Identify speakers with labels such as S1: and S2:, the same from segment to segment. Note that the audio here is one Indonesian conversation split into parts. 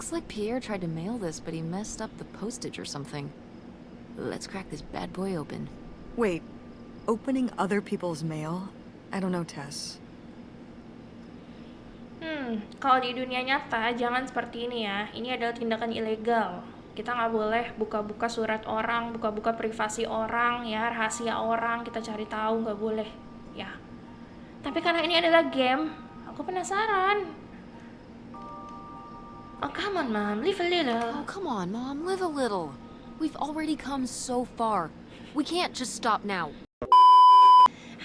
S1: Looks like Pierre tried to mail this, but he messed up the postage or something. Let's crack this bad boy open.
S2: Wait, opening other people's mail? I don't know, Tess.
S3: Kalau di dunia nyata jangan seperti ini ya. Ini adalah tindakan ilegal. Kita nggak boleh buka-buka surat orang, buka-buka privasi orang, ya rahasia orang. Kita cari tahu nggak boleh, ya. Tapi karena ini adalah game, aku penasaran. Oh come on, Mom, live a little.
S1: Oh, come on, Mom, live a little. We've already come so far. We can't just stop now.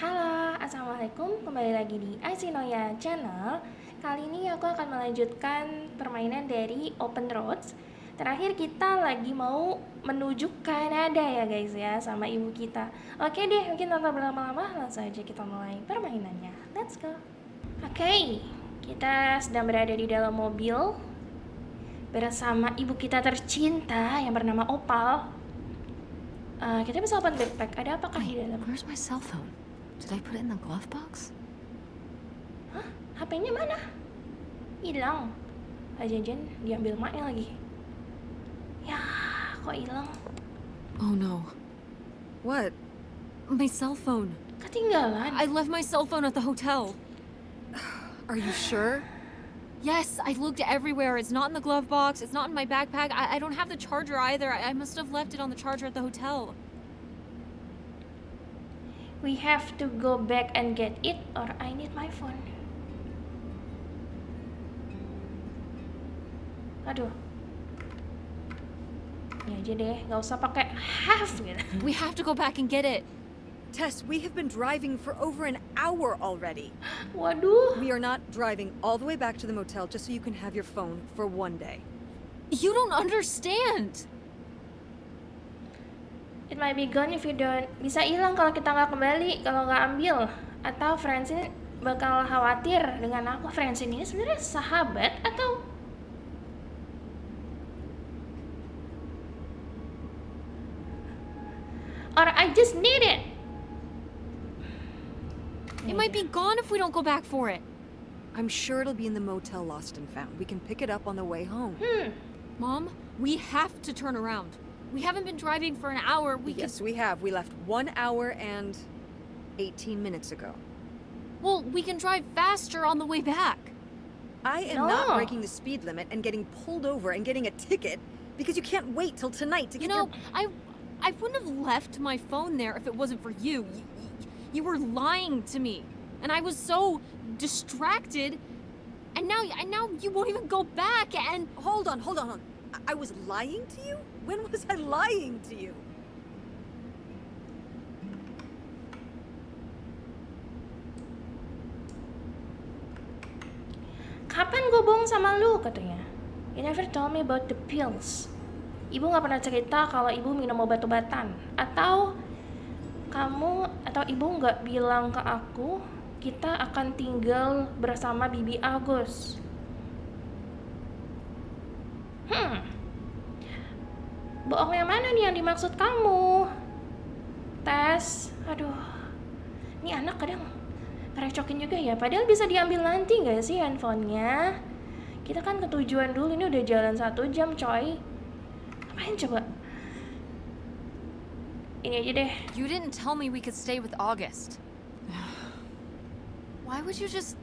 S3: Halo, assalamualaikum. Kembali lagi di Noya Channel. Kali ini aku akan melanjutkan permainan dari Open Roads. Terakhir kita lagi mau menuju Kanada ya guys ya, sama ibu kita. Oke deh, mungkin tanpa berlama-lama langsung aja kita mulai permainannya. Let's go. Oke, kita sedang berada di dalam mobil bersama ibu kita tercinta yang bernama Opal. Kita bisa open backpack. Ada apakah di dalam?
S1: Where's my cell phone? Did I put it in the glove box?
S3: Hah? HP-nya mana? Hilang. Jangan diambil maknya lagi. Ya, kok hilang?
S1: Oh no.
S2: What?
S1: My cell phone.
S3: Ketinggalan.
S1: I left my cell phone at the hotel.
S2: Are you sure?
S1: Yes, I looked everywhere. It's not in the glove box. It's not in my backpack. I don't have the charger either. I must have left it on the charger at the hotel.
S3: We have to go back and get it, or I need my phone. Aduh. Ya aja deh, nggak usah pakai have gitu.
S1: We have to go back and get it.
S2: Tess, we have been driving for over an hour already.
S3: Waduh.
S2: We are not driving all the way back to the motel just so you can have your phone for one day.
S1: You don't understand.
S3: It might be gone if you don't. Bisa hilang kalau kita nggak kembali, kalau nggak ambil. Atau Francine bakal khawatir dengan aku. Francine ini sebenarnya sahabat atau? Or I just need it.
S1: It might be gone if we don't go back for it.
S2: I'm sure it'll be in the motel lost and found. We can pick it up on the way home.
S1: Mom, we have to turn around. We haven't been driving for an hour.
S2: Yes, we have. We left 1 hour and 18 minutes ago.
S1: Well, we can drive faster on the way back.
S2: I am not breaking the speed limit and getting pulled over and getting a ticket because you can't wait till tonight to get
S1: I wouldn't have left my phone there if it wasn't for you. You were lying to me, and I was so distracted. And now you won't even go back. And
S2: hold on. I was lying to you? When was I lying to you?
S3: Kapan gue bohong sama lu katanya? You never told me about the pills. Ibu nggak pernah cerita kalau ibu minum obat-obatan. Atau kamu atau ibu nggak bilang ke aku kita akan tinggal bersama Bibi Agus. Bohong yang mana nih yang dimaksud kamu? Tess, aduh, ini anak kadang ngerecokin juga ya. Padahal bisa diambil nanti nggak sih handphonenya? Kita kan ke tujuan dulu, ini udah jalan 1 jam coy. Ngapain coba? Ini aja deh.
S1: you didn't tell me we could stay with August. Why would you just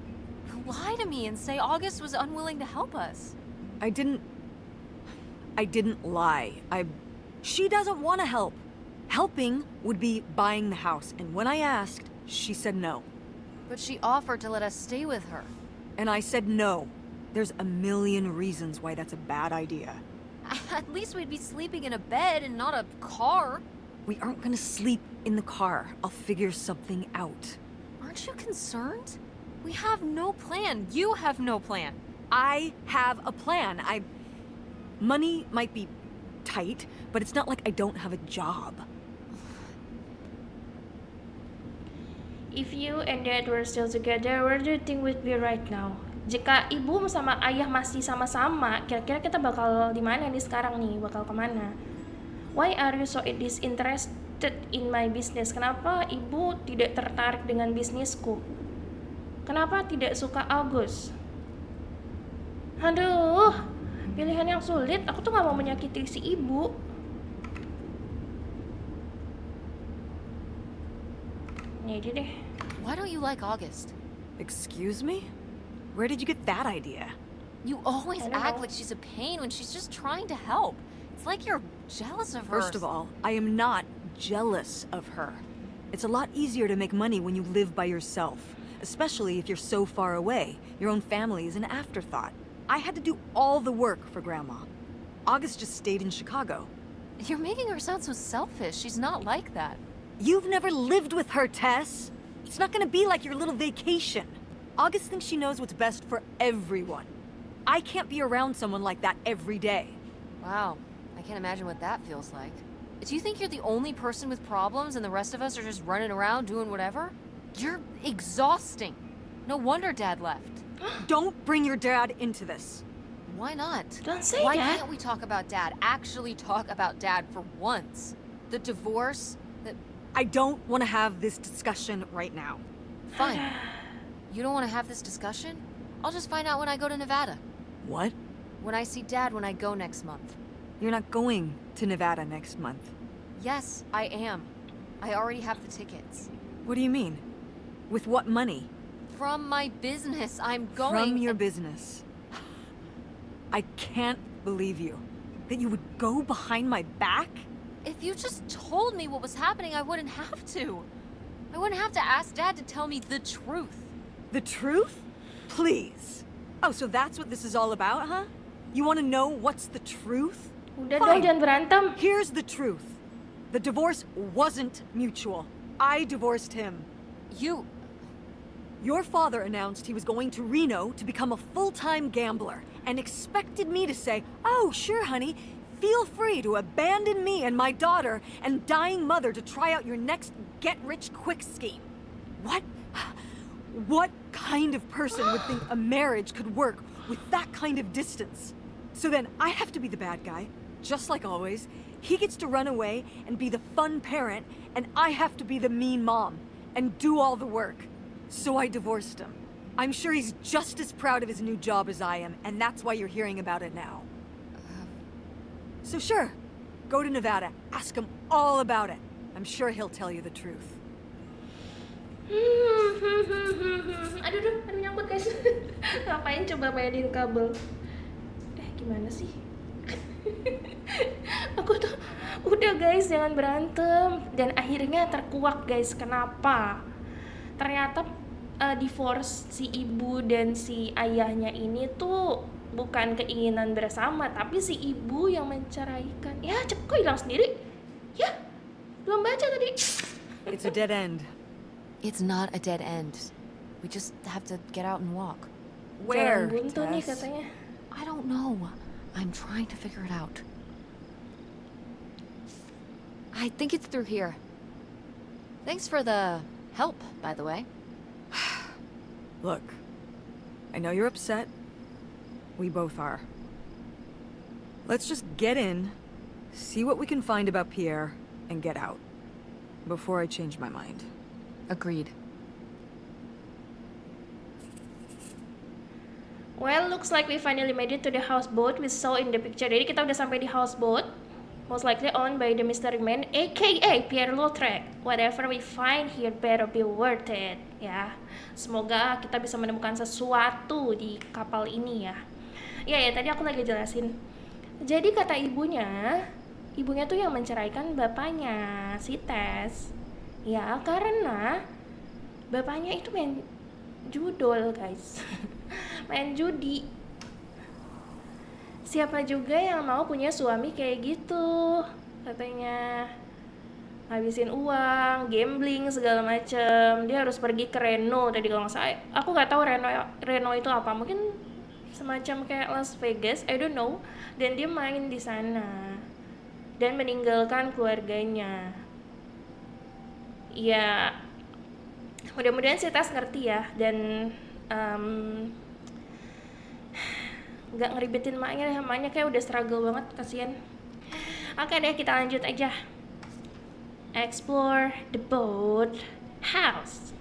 S1: lie to me and say August was unwilling to help us?
S2: I didn't lie. She doesn't want to help. Helping would be buying the house, and when I asked, she said no.
S1: But she offered to let us stay with her.
S2: And I said no. There's a million reasons why that's a bad idea.
S1: At least we'd be sleeping in a bed and not a car.
S2: We aren't gonna sleep in the car. I'll figure something out.
S1: Aren't you concerned? We have no plan. You have no plan.
S2: I have a plan. Money might be tight, but it's not like I don't have a job.
S3: If you and Dad were still together, where do you think we'd be right now? Jika ibu sama ayah masih sama-sama, kira-kira kita bakal di mana nih sekarang nih? Bakal kemana? Why are you so disinterested in my business? Kenapa ibu tidak tertarik dengan bisnisku? Kenapa tidak suka Agus? Aduh, Pilihan yang sulit, aku tuh gak mau menyakiti si ibu. Ini aja deh.
S1: Why don't you like August?
S2: Excuse me? Where did you get that idea?
S1: You always
S3: I don't
S1: act
S3: know.
S1: like she's a pain when she's just trying to help. It's like you're jealous of her.
S2: First of all, I am not jealous of her. It's a lot easier to make money when you live by yourself, especially if you're so far away. Your own family is an afterthought. I had to do all the work for Grandma. August just stayed in Chicago.
S1: You're making her sound so selfish. She's not like that.
S2: You've never lived with her, Tess. It's not gonna be like your little vacation. August thinks she knows what's best for everyone. I can't be around someone like that every day.
S1: Wow, I can't imagine what that feels like. Do you think you're the only person with problems and the rest of us are just running around doing whatever? You're exhausting. No wonder Dad left.
S2: Don't bring your dad into this.
S1: Why not?
S3: Don't say
S1: Why
S3: that.
S1: can't we talk about Dad? Actually talk about Dad for once. The divorce, the...
S2: I don't want to have this discussion right now.
S1: Fine. You don't want to have this discussion? I'll just find out when I go to Nevada.
S2: What?
S1: When I see Dad when I go next month.
S2: You're not going to Nevada next month.
S1: Yes, I am. I already have the tickets.
S2: What do you mean? With what money?
S1: From my business, I'm going...
S2: From your business. I can't believe you. That you would go behind my back?
S1: If you just told me what was happening, I wouldn't have to. I wouldn't have to ask Dad to tell me the truth.
S2: The truth? Please. Oh, so that's what this is all about, huh? You want to know what's the truth?
S3: Udah
S2: Fine.
S3: dong, jangan berantem.
S2: Here's the truth. The divorce wasn't mutual. I divorced him.
S1: You...
S2: Your father announced he was going to Reno to become a full-time gambler and expected me to say, "Oh, sure, honey, feel free to abandon me and my daughter and dying mother to try out your next get-rich-quick scheme." What? What kind of person would think a marriage could work with that kind of distance? So then I have to be the bad guy, just like always. He gets to run away and be the fun parent, and I have to be the mean mom and do all the work. So I divorced him. I'm sure he's just as proud of his new job as I am, and that's why you're hearing about it now. So sure, go to Nevada, ask him all about it. I'm sure he'll tell you the truth.
S3: Aduh, nyangkut guys. Ngapain coba mainin kabel? Gimana sih? Aku tuh udah guys, jangan berantem. Dan akhirnya terkuak guys. Kenapa? Ternyata divorce si ibu dan si ayahnya ini tuh bukan keinginan bersama, tapi si ibu yang menceraikan. Ya, kok hilang sendiri? Ya, belum baca tadi.
S2: It's a dead end.
S1: It's not a dead end. We just have to get out and walk.
S2: Where,
S3: Jalan buntu nih
S2: Tess?
S3: katanya.
S1: I don't know. I'm trying to figure it out. I think it's through here. Thanks for the help, by the way.
S2: Look, I know you're upset. We both are. Let's just get in, see what we can find about Pierre, and get out. Before I change my mind.
S1: Agreed.
S3: Well, looks like we finally made it to the houseboat we saw in the picture. Jadi kita udah sampai di houseboat, most likely owned by the mystery man, aka Pierre Lautrec. Whatever we find here better be worth it, ya. Semoga kita bisa menemukan sesuatu di kapal ini ya. Ya, tadi aku lagi jelasin. Jadi kata ibunya tuh yang menceraikan bapaknya, si Tess. Ya, karena bapaknya itu main judol, guys. Main judi. Siapa juga yang mau punya suami kayak gitu? Katanya ngabisin uang, gambling segala macem. Dia harus pergi ke Reno tadi kalau nggak salah. Aku nggak tahu Reno itu apa. Mungkin semacam kayak Las Vegas, I don't know. Dan dia main di sana dan meninggalkan keluarganya. Ya, mudah-mudahan si Tess ngerti ya dan nggak ngeribetin maknya kayak udah struggle banget, kasihan. Oke deh, kita lanjut aja. Explore the boat house.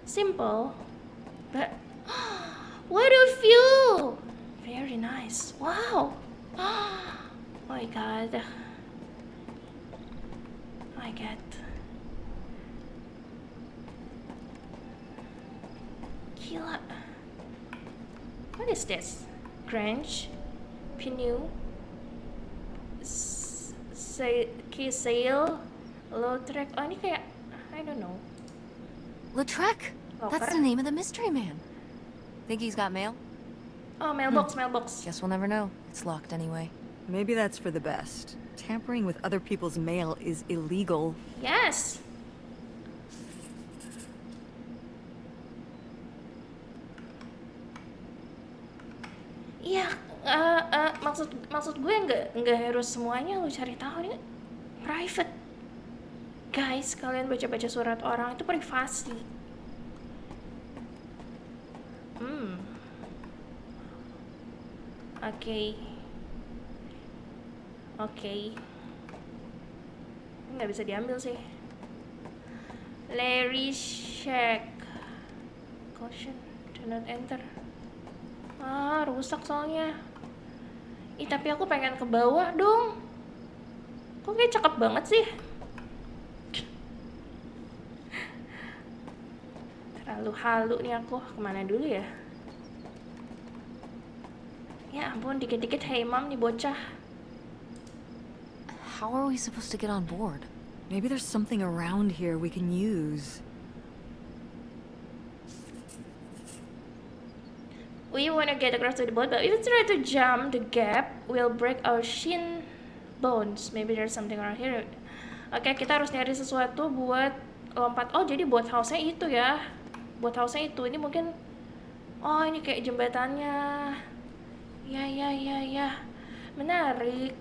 S3: Simple, but What a view! Very nice. Wow. Oh my god. My god. Gila. What is this? Grange, Pinu, Key Sale, Lautrec. Oh, ini kayak I don't know.
S1: Lautrec? That's the name of the mystery man. Think he's got mail?
S3: Oh, mailbox.
S1: Guess we'll never know. It's locked anyway.
S2: Maybe that's for the best. Tampering with other people's mail is illegal.
S3: Yes. Iya, maksud gue nggak harus semuanya lu cari tahu, ini private. Guys, kalian baca-baca surat orang itu privasi. Oke. Nggak bisa diambil sih. Larry Shack. Caution, do not enter. Rusak soalnya. Tapi aku pengen ke bawah dong. Kok kayak cakep banget sih. Terlalu halu nih aku. Kemana dulu ya? Ya ampun, dikit-dikit hey mom nih bocah.
S1: How are we supposed to get on board?
S2: Maybe there's something around here we can use.
S3: We wanna get across to the boat, but if we try to jump the gap, we'll break our shin bones. Maybe there's something around here. Oke, kita harus nyari sesuatu buat lompat. Oh, jadi boat house-nya itu ya. Boat house-nya itu. Ini mungkin... Oh, ini kayak jembatannya. Ya. Menarik.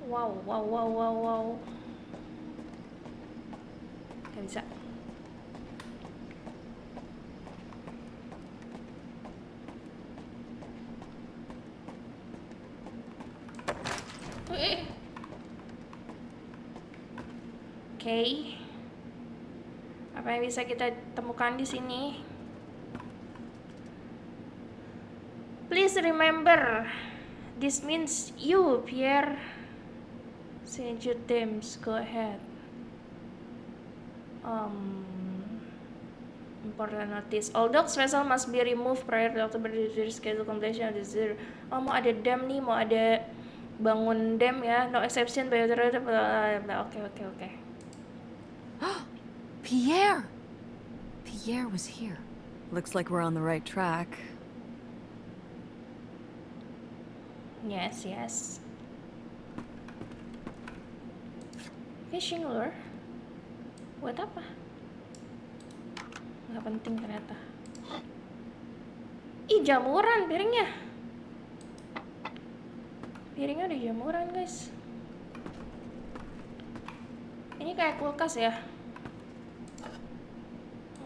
S3: Wow. Gak bisa. Oke. Apa yang bisa kita temukan di sini? Please remember, this means you, Pierre. Saint Jude Thames, go ahead. Important notice. All docks vessel must be removed prior to October schedule completion of the zero. Oh, mau ada dam nih, mau ada bangun dam ya. No exception by the Oke.
S1: Pierre was here.
S2: Looks like we're on the right track.
S3: Yes. Fishing lure. Buat apa? Nggak penting ternyata. Ih, jamuran piringnya. Piringnya udah jamuran, guys. Ini kayak kulkas ya.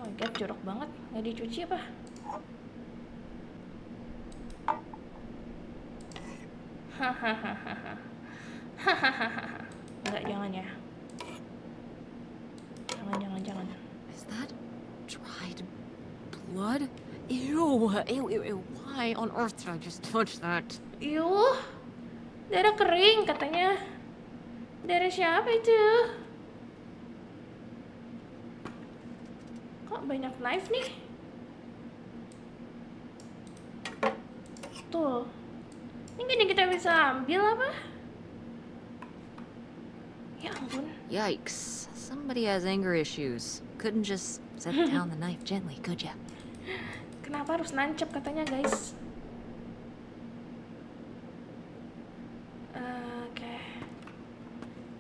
S3: Oh my god, jorok banget. Nggak dicuci apa? Enggak, jangan ya. Jangan.
S1: Is that dried blood? Ew. Why on earth did I just touch that?
S3: Yuh, darah kering katanya. Darah siapa itu? Kok banyak knife nih? Tuh. Ini gini kita bisa ambil apa? Ya ampun.
S1: Yikes. Somebody has anger issues. Couldn't just set down the knife gently, could ya?
S3: Kenapa harus nancep katanya, guys? Oke.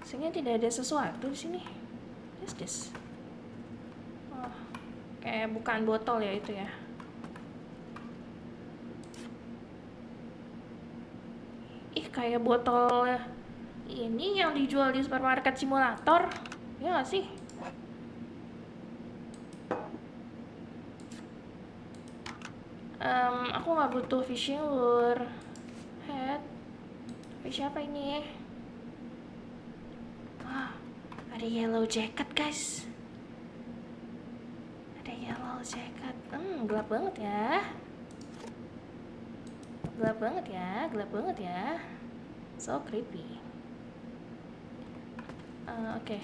S3: Sebenarnya tidak ada sesuatu di sini. What's this? Oh, kayak bukan botol ya itu ya. Ih, kayak botol ini yang dijual di supermarket simulator. Ya gak sih? Aku nggak butuh fishing lure. Head. Tapi siapa ini? Ada yellow jacket, guys. I'll check out. Gelap banget ya. Gelap banget ya, gelap banget ya. So creepy. Oke.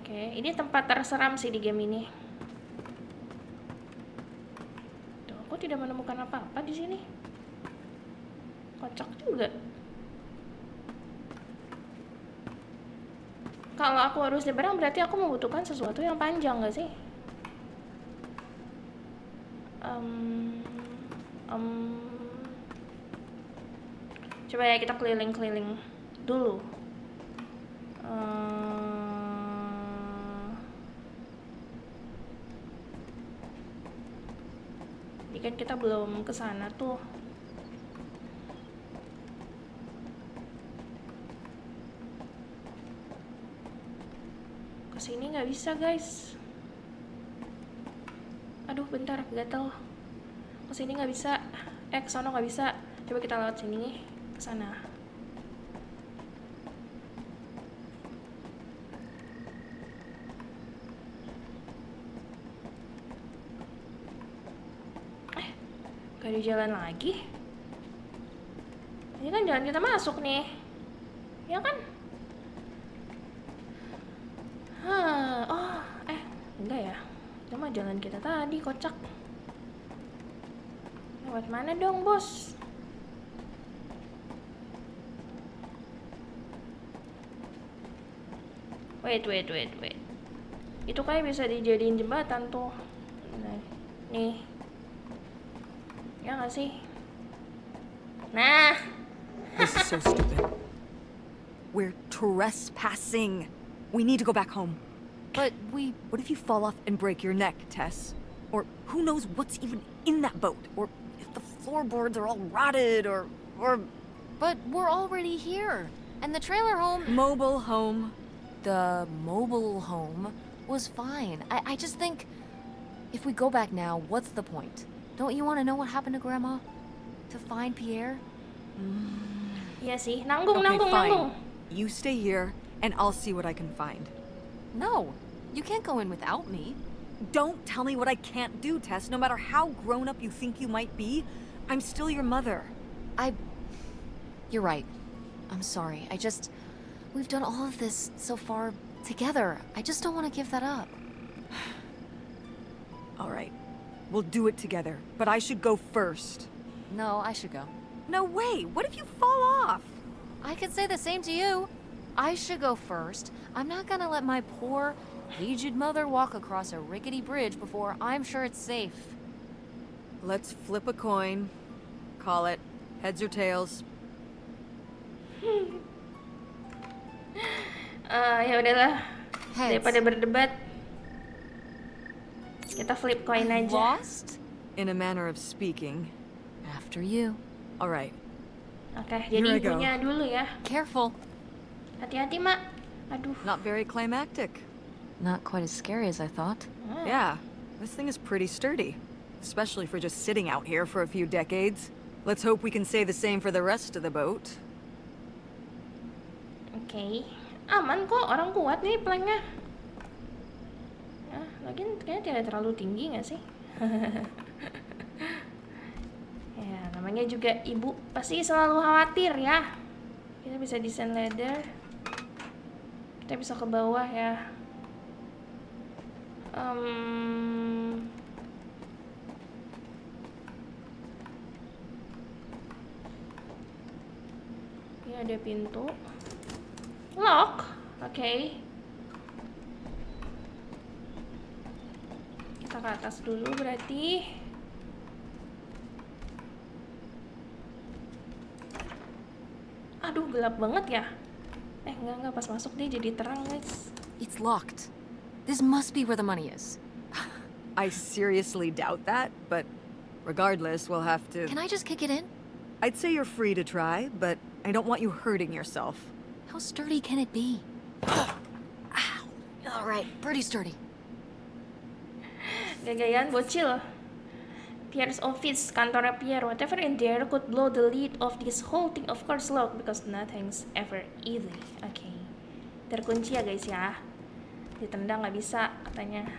S3: Ini tempat terseram sih di game ini. Tuh, aku tidak menemukan apa-apa di sini. Kocak juga. Kalau aku harus nyebrang berarti aku membutuhkan sesuatu yang panjang gak sih? Coba ya kita keliling-keliling dulu. Ini kan kita belum ke sana tuh. Kesini nggak bisa guys. Aduh bentar, gatel. Kesini nggak bisa. Kesono nggak bisa. Coba kita lewat sini nih, ke sana. Gak ada jalan lagi. Ini kan jalan kita masuk nih, ya kan? Enggak ya. Itu mah jalan kita tadi, kocak. Lewat mana dong, bos? Wait. Itu kayak bisa dijadiin jembatan tuh. Nah, nih. Ya nggak sih? Nah.
S2: This is so stupid. We're trespassing. We need to go back home.
S1: But
S2: What if you fall off and break your neck, Tess? Or who knows what's even in that boat? Or if the floorboards are all rotted, or
S1: but we're already here. And the trailer home...
S2: mobile home.
S1: The mobile home was fine. I just think if we go back now, what's the point? Don't you want to know what happened to Grandma? To find Pierre?
S3: Iya sih, nanggung.
S2: Fine. You stay here, and I'll see what I can find.
S1: No, you can't go in without me.
S2: Don't tell me what I can't do, Tess. No matter how grown up you think you might be, I'm still your mother.
S1: You're right. I'm sorry. We've done all of this so far together. I just don't want to give that up.
S2: All right. We'll do it together, but I should go first.
S1: No, I should go.
S2: No way! What if you fall off?
S1: I could say the same to you. I should go first. I'm not gonna let my poor, aged mother walk across a rickety bridge before I'm sure it's safe.
S2: Let's flip a coin. Call it heads or tails.
S3: Ya udahlah.
S1: Heads.
S3: Daripada berdebat, kita flip coin aja.
S1: Lost?
S2: In a manner of speaking.
S1: After you.
S2: All right.
S3: Oke,
S2: Here
S3: jadi
S2: I go.
S3: ibunya dulu ya.
S1: Careful.
S3: Hati-hati, Mak. Aduh.
S2: Not very climactic.
S1: Not quite as scary as I thought.
S2: Yeah, this thing is pretty sturdy. Especially for just sitting out here for a few decades. Let's hope we can say the same for the rest of the boat.
S3: Oke. Aman kok, orang kuat nih planknya. Lagian kayaknya tidak terlalu tinggi nggak sih? Ya, namanya juga ibu pasti selalu khawatir ya. Kita bisa desain ladder. Kita bisa ke bawah ya. Ini ada pintu. Lock. Oke. Kita ke atas dulu berarti. Aduh, gelap banget ya. Enggak, pas masuk dia jadi terang, guys.
S1: It's locked. This must be where the money is.
S2: I seriously doubt that, but regardless, we'll have to...
S1: Can I just kick it in?
S2: I'd say you're free to try, but I don't want you hurting yourself.
S1: How sturdy can it be? Ow. All right, pretty sturdy.
S3: Gagayan bocil. Pierre's office, kantornya Pierre. Whatever in there could blow the lid of this whole thing. Of course locked because nothing's ever easy. Oke. Terkunci ya guys ya. Ditendang nggak bisa katanya.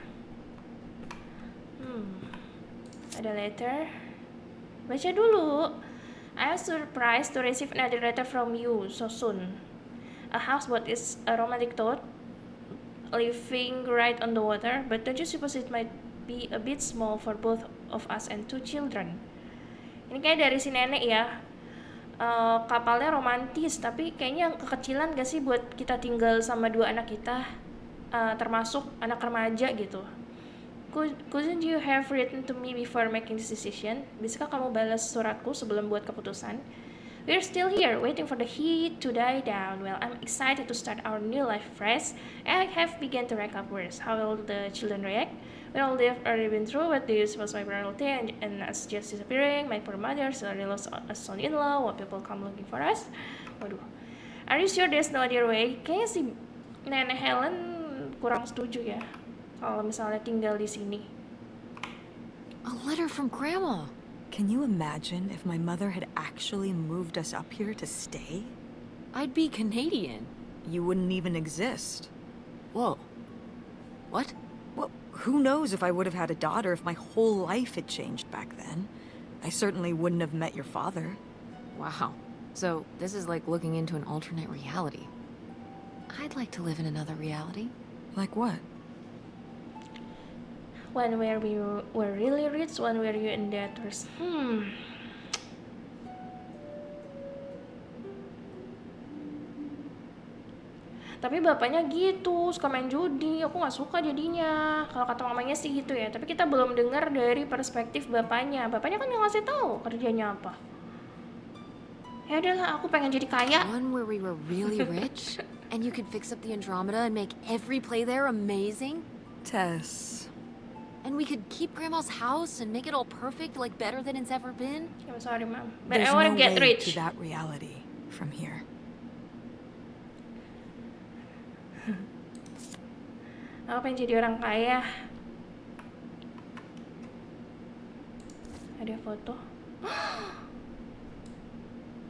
S3: Ada letter. Baca dulu. I was surprised to receive another letter from you so soon. A houseboat is a romantic thought, living right on the water, but don't you suppose it might be a bit small for both of us and 2 children? Ini kayak dari si nenek ya. Kapalnya romantis, tapi kayaknya kekecilan gak sih buat kita tinggal sama 2 anak kita, termasuk anak remaja gitu. Couldn't you have written to me before making this decision? Bisakah kamu balas suratku sebelum buat keputusan? We're still here, waiting for the heat to die down. Well, I'm excited to start our new life fresh. I have begun to rank up words. How will the children react? When all they've already been through, what do you suppose my priority and us just disappearing? My poor mother suddenly lost a son-in-law. What people come looking for us? Waduh. Are you sure there's no other way? Kayaknya si Nenek Helen kurang setuju ya kalau misalnya tinggal di sini.
S1: A letter from Grandma.
S2: Can you imagine if my mother had actually moved us up here to stay?
S1: I'd be Canadian.
S2: You wouldn't even exist.
S1: Whoa. What?
S2: Well, who knows if I would have had a daughter if my whole life had changed back then. I certainly wouldn't have met your father.
S1: Wow. So, this is like looking into an alternate reality. I'd like to live in another reality.
S2: Like what?
S3: One where we were really rich, one where you and dad were... Tapi bapaknya gitu, suka main judi. Aku nggak suka jadinya. Kalau kata mamanya sih gitu ya. Tapi kita belum dengar dari perspektif bapaknya. Bapaknya kan nggak ngasih tahu kerjanya apa. Ya udahlah, aku pengen jadi kaya.
S1: One where we were really rich, and you could fix up the Andromeda and make every play there amazing.
S2: Tess.
S1: And we could keep Grandma's house and make it all perfect, like better than it's ever been.
S3: I'm sorry, Mom. But
S2: There's
S3: I want to
S2: no
S3: get
S2: way
S3: rich.
S2: to that reality from here.
S3: Aku pengen jadi orang kaya. Ada foto.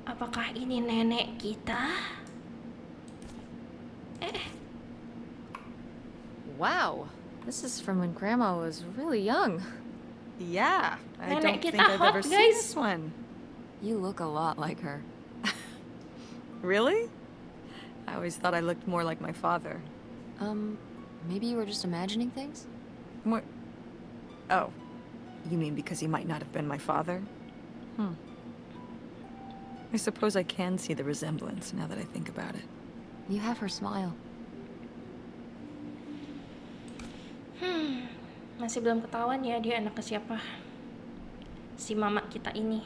S3: Apakah ini nenek kita?
S1: Wow. This is from when Grandma was really young.
S2: Yeah, I
S3: Nenek
S2: don't
S3: kita
S2: think I've
S3: hot,
S2: ever seen
S3: guys.
S2: this one.
S1: You look a lot like her.
S2: Really? I always thought I looked more like my father.
S1: Maybe you were just imagining things?
S2: What? Oh, you mean because he might not have been my father? I suppose I can see the resemblance now that I think about it.
S1: You have her smile.
S3: Masih belum ketahuan ya dia anak ke siapa. Si mama kita ini.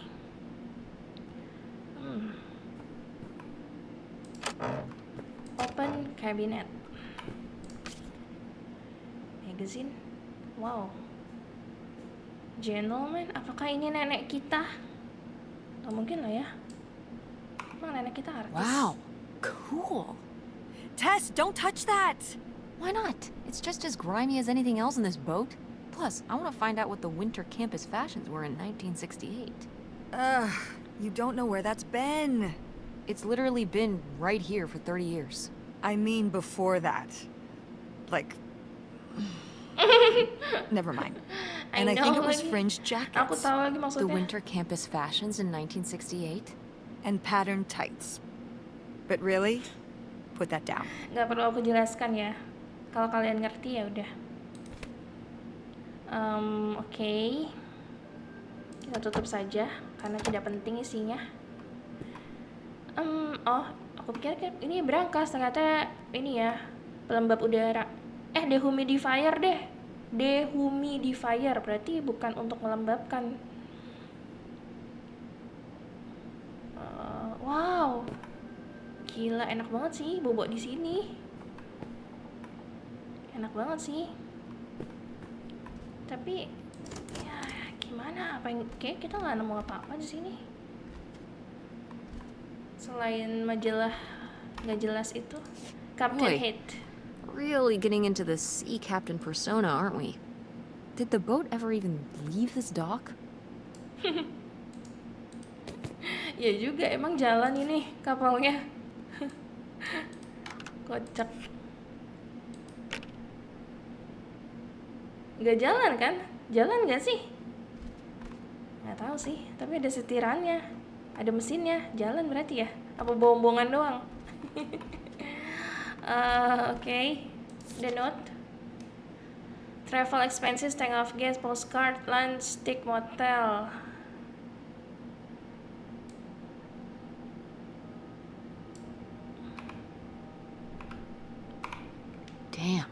S3: Open cabinet. Magazine. Wow. Gentleman, apakah ini nenek kita? Oh, mungkin lah ya. Emang nenek kita artis?
S1: Wow. Cool.
S2: Tess, don't touch that!
S1: Why not? It's just as grimy as anything else in this boat. Plus, I want to find out what the winter campus fashions were in 1968.
S2: You don't know where that's been.
S1: It's literally been right here for 30 years.
S2: I mean before that. Like... Never mind. And I think it was fringed jackets.
S3: Aku tahu lagi
S1: The
S3: maksudnya.
S1: winter campus fashions in 1968?
S2: And patterned tights. But really? Put that down.
S3: Nggak perlu aku jelaskan ya. Kalau kalian ngerti ya udah. Oke. Kita tutup saja karena tidak penting isinya. Oh, aku pikir ini berangkas, ternyata ini ya pelembab udara. Dehumidifier deh. Dehumidifier berarti bukan untuk melembabkan. Wow. Gila, enak banget sih bobok di sini. Enak banget sih. Tapi ya gimana? Kayak kita nggak nemu apa-apa di sini. Selain majalah nggak jelas itu. Captain
S1: Boy.
S3: Hit.
S1: Really getting into the sea captain persona, aren't we? Did the boat ever even leave this dock?
S3: Ya juga, emang jalan ini kapalnya. Kocak. Gak jalan kan? Jalan gak sih? Nggak tahu sih, tapi ada setirannya, ada mesinnya, jalan berarti ya? Apa bohong-bohongan doang? Oke. The note. Travel expenses, tank of gas, postcard, lunch, stick, motel.
S1: Damn,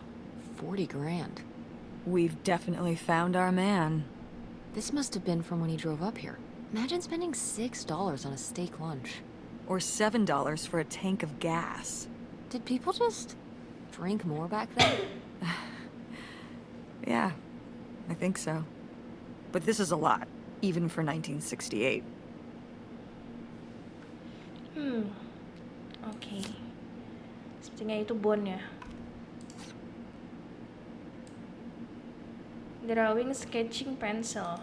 S1: 40 grand.
S2: We've definitely found our man.
S1: This must have been from when he drove up here. Imagine spending $6 on a steak lunch.
S2: Or $7 for a tank of gas.
S1: Did people just drink more back then?
S2: Yeah, I think so. But this is a lot, even for 1968.
S3: Oke. Sepertinya itu bond ya. Drawing, sketching, pencil.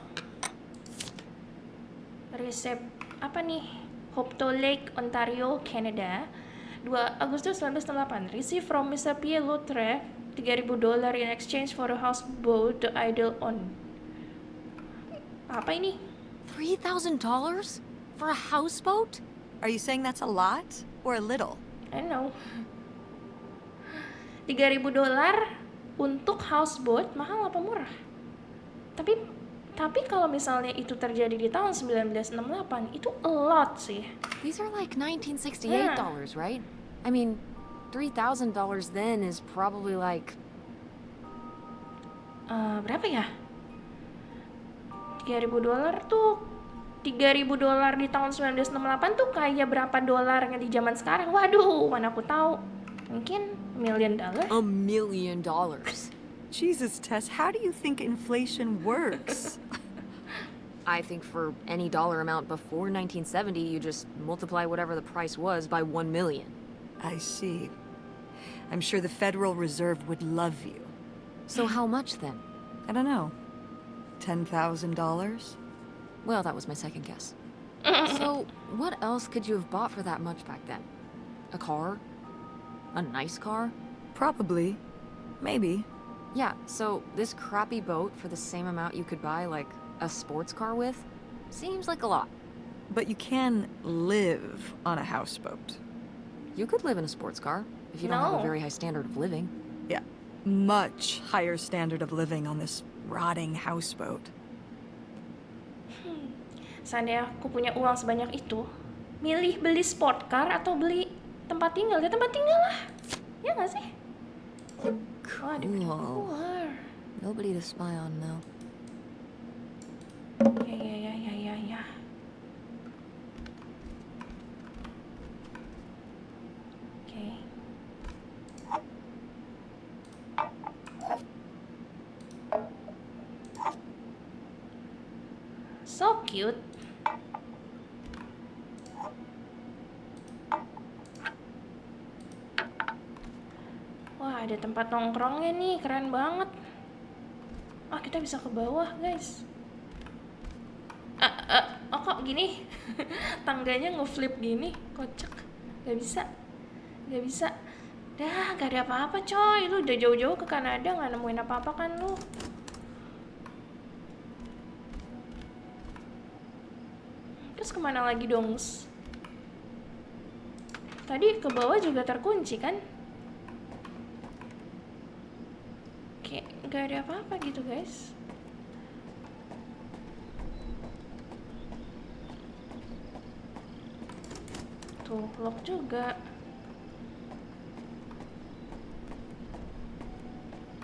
S3: Resep apa nih? Hopto Lake, Ontario, Canada. 2 Agustus 1968. Receive from Mr. Pierre Loutre $3,000 in exchange for a houseboat to idle on. Apa ini?
S1: $3,000 for a houseboat?
S2: Are you saying that's a lot or a little?
S3: I don't know. $3,000 untuk houseboat mahal apa murah? Tapi kalau misalnya itu terjadi di tahun 1968, itu a lot sih.
S1: These are like $1968, right? I mean, $3,000 then is probably like...
S3: Berapa ya? $3,000 tuh, $3,000 di tahun 1968 tuh kayak berapa dolarnya di zaman sekarang? Waduh, mana aku tahu. Mungkin $1 million.
S1: $1 million.
S2: Jesus, Tess, how do you think inflation works?
S1: I think for any dollar amount before 1970, you just multiply whatever the price was by 1 million.
S2: I see. I'm sure the Federal Reserve would love you.
S1: So how much then?
S2: I don't know. $10,000?
S1: Well, that was my second guess. So what else could you have bought for that much back then? A car? A nice car?
S2: Probably. Maybe.
S1: Yeah, so this crappy boat for the same amount you could buy, like, a sports car with? Seems like a lot.
S2: But you can live on a houseboat.
S1: You could live in a sports car if you don't have a
S3: No.
S1: very high standard of living.
S2: Yeah. Much higher standard of living on this rotting houseboat.
S3: Seandainya aku punya uang sebanyak itu, milih beli sport car atau beli tempat tinggal? Ya tempat tinggal lah. Ya nggak sih? Oh, ada pintu
S1: Cool.
S3: keluar.
S1: Nobody to spy on now.
S3: Ya. Oke. So cute. Wah, ada tempat nongkrongnya nih, keren banget. Ah, kita bisa ke bawah, guys. Oh kok gini? Tangganya ngeflip gini, kocak. Gak bisa. Dah, gak ada apa-apa coy. Lu udah jauh-jauh ke Kanada, gak nemuin apa-apa kan lu? Terus kemana lagi dong? Tadi ke bawah juga terkunci kan? Kayak gak ada apa-apa gitu guys. Tuh, lock juga.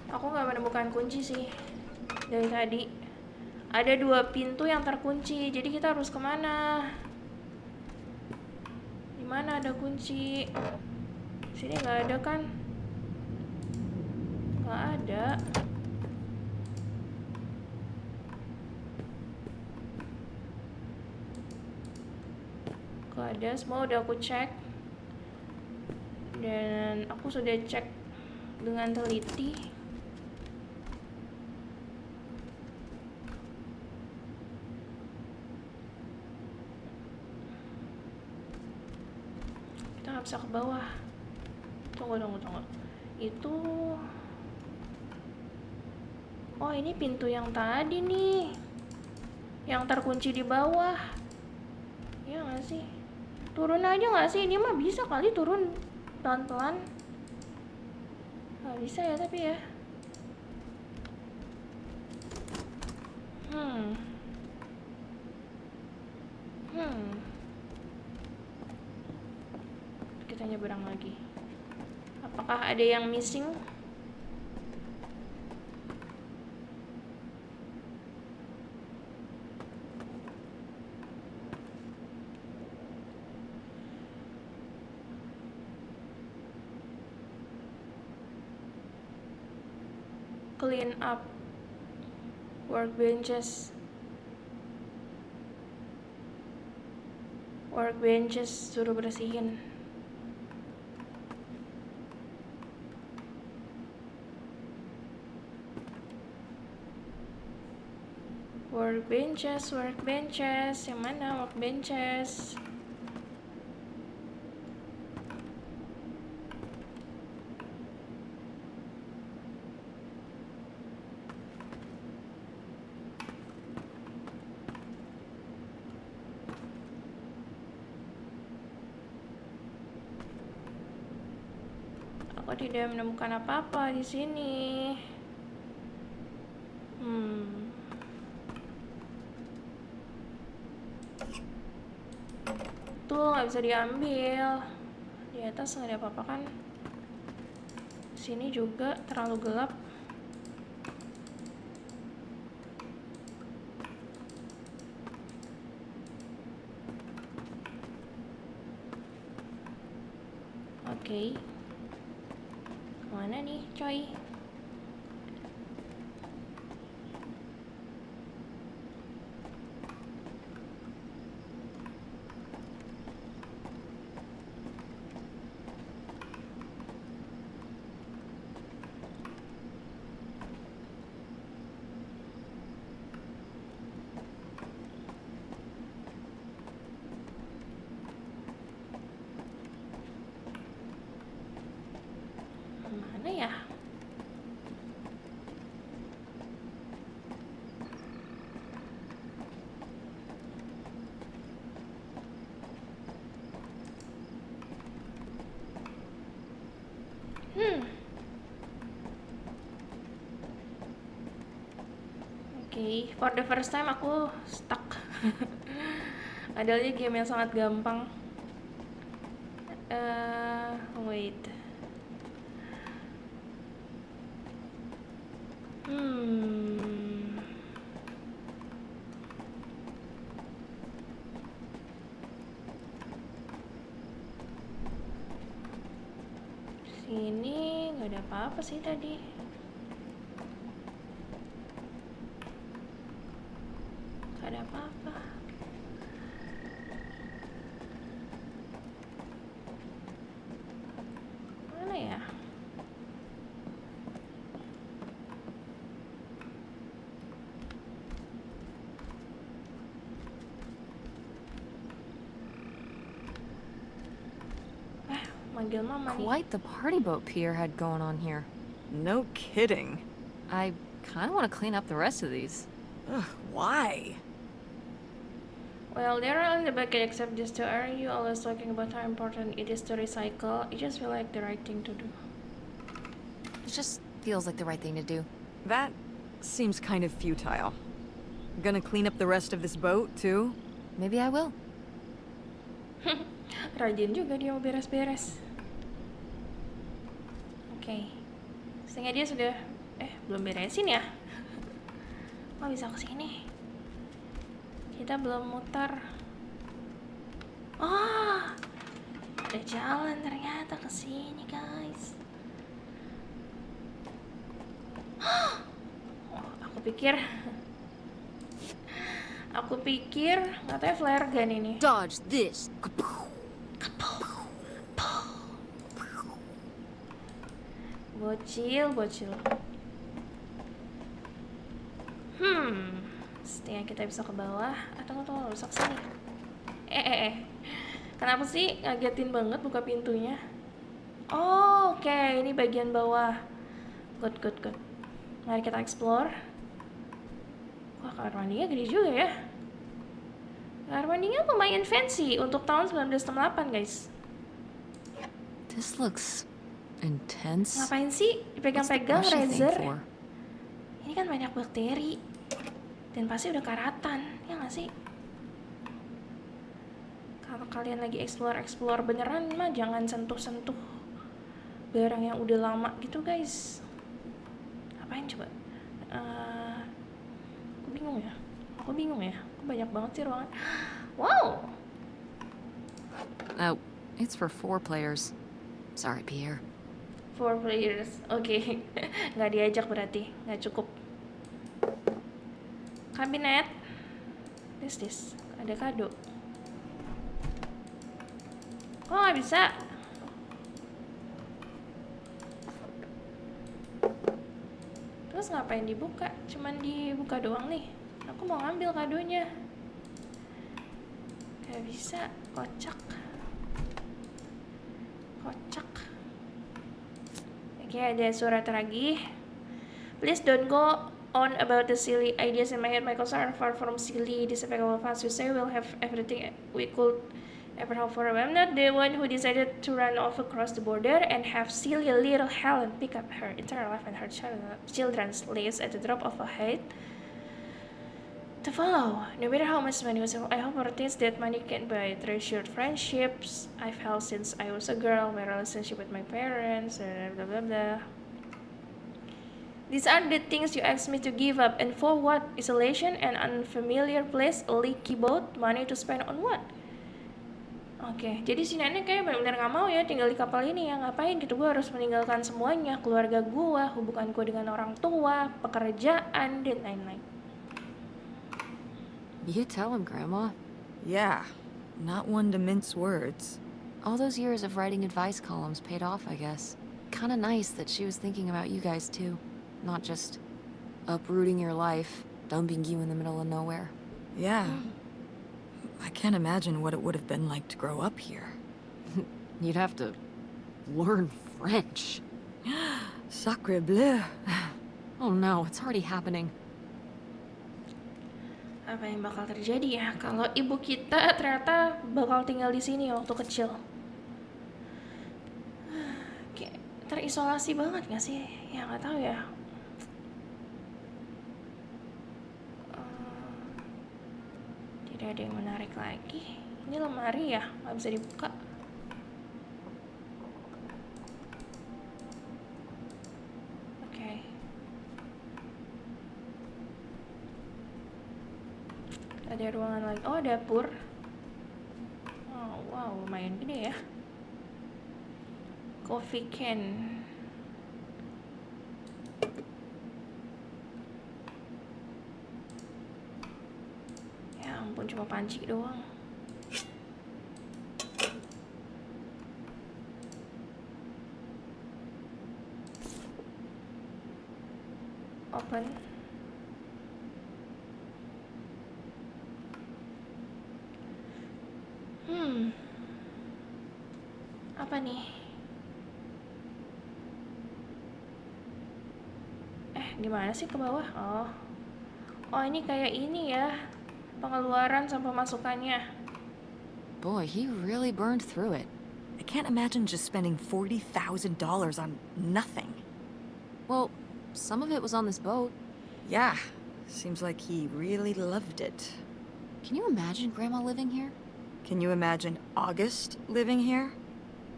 S3: Aku nggak menemukan kunci sih dari tadi. Ada 2 pintu yang terkunci, jadi kita harus kemana? Di mana ada kunci? Sini nggak ada kan? Nggak ada. Nggak ada, semua udah aku cek. Dan aku sudah cek dengan teliti. Kita nggak bisa ke bawah. Tunggu. Itu... Oh, ini pintu yang tadi nih. yang terkunci di bawah. Ya nggak sih? Turun aja nggak sih? Ini mah bisa kali turun pelan-pelan. Nggak bisa ya tapi ya. Kita nyebrang lagi. Apakah ada yang missing? Clean up workbenches. Suruh bersihin. Workbenches. Yang mana workbenches? Aku tidak menemukan apa-apa di sini. Tuh nggak bisa diambil. Di atas nggak ada apa-apa kan? Sini juga terlalu gelap. Oke. Kemana nih, coy? Mana ya? Oke, for the first time aku stuck. Padahal ini game yang sangat gampang. Wait. Sini nggak ada apa-apa sih tadi. Nggak ada apa-apa. Mana ya? Manggil mama nih.
S1: Quite the party boat Pierre had going on here.
S2: No kidding.
S1: I kind of want to clean up the rest of these.
S2: Ugh, why?
S3: Well, they're all in the bucket except these two. Aren't you always talking about how important it is to recycle? It just feels like the right thing to do.
S1: It just feels like the right thing to do.
S2: That seems kind of futile. Gonna clean up the rest of this boat, too?
S1: Maybe I will.
S3: Rajin juga dia mau beres-beres. Oke. Setengah dia sudah belum beresin ya? Oh, bisa ke sini. Kita belum muter. Oh, ada jalan ternyata ke sini, guys. Oh, aku pikir katanya flare gun ini.
S1: Dodge this.
S3: Bocil. Setengah kita bisa ke bawah. Tunggu, bisa ke sini. Kenapa sih ngagetin banget buka pintunya? Oh, oke, ini bagian bawah. Good. Mari kita explore. Wah, kamar mandinya gede juga ya. Kamar mandinya lumayan fancy untuk tahun 1968 guys.
S1: This looks intense.
S3: Ngapain sih
S1: What's the
S3: dipegang-pegang
S1: brushy thing
S3: razor?
S1: for?
S3: Ini kan banyak bakteri. Dan pasti udah karatan, ya nggak sih? Kalau kalian lagi explore beneran mah jangan sentuh-sentuh barang yang udah lama gitu guys. Apain coba? Aku bingung ya. Aku banyak banget sih ruangan. Wow.
S1: Oh, it's for 4 players. Sorry, Pierre.
S3: 4 players. Oke. Nggak diajak berarti. Nggak cukup. Kabinet. This. Ada kado. Oh, nggak bisa. Terus ngapain dibuka? Cuman dibuka doang nih. Aku mau ngambil kadonya. Gak bisa. Kocak. Oke, ada surat lagi. Please don't go on about the silly ideas in my head. My concerns are far from silly. Despicable fans you say we'll have everything we could ever hope for. I'm not the one who decided to run off across the border and have silly little Helen pick up her entire life and her children's lives at the drop of a hat to follow. No matter how much money was involved, I hope for things that money can't buy. Treasured friendships I've held since I was a girl, my relationship with my parents, blah blah blah. These are the things you asked me to give up, and for what? Isolation, an unfamiliar place, a leaky boat, money to spend on what? Oke, jadi si nenek kayak benar-benar nggak mau ya tinggal di kapal ini ya. Ngapain gitu, gue harus meninggalkan semuanya, keluarga gue, hubunganku dengan orang tua, pekerjaan, dan lain-lain.
S1: You tell him, Grandma.
S2: Yeah, not one to mince words.
S1: All those years of writing advice columns paid off, I guess. Kinda nice that she was thinking about you guys too. Not just uprooting your life, dumping you in the middle of nowhere.
S2: Yeah. I can't imagine what it would have been like to grow up here.
S1: You'd have to learn French.
S2: Sacre bleu.
S1: Oh no, it's already happening.
S3: Apa yang bakal terjadi ya kalau ibu kita ternyata bakal tinggal di sini waktu kecil? Kayak terisolasi banget nggak sih? Ya nggak tahu ya. Tidak ada yang menarik lagi. Ini lemari ya, nggak bisa dibuka. Oke. Ada ruangan lagi. Oh, dapur. Oh, wow, lumayan gede ya. Coffee can. Ya ampun, cuma panci doang. Open. Apa nih? Gimana sih ke bawah? Oh, ini kayak ini ya. Pengeluaran sama pemasukannya.
S1: Boy, he really burned through it.
S2: I can't imagine just spending $40,000 on nothing.
S1: Well, some of it was on this boat.
S2: Yeah, seems like he really loved it.
S1: Can you imagine Grandma living here?
S2: Can you imagine August living here?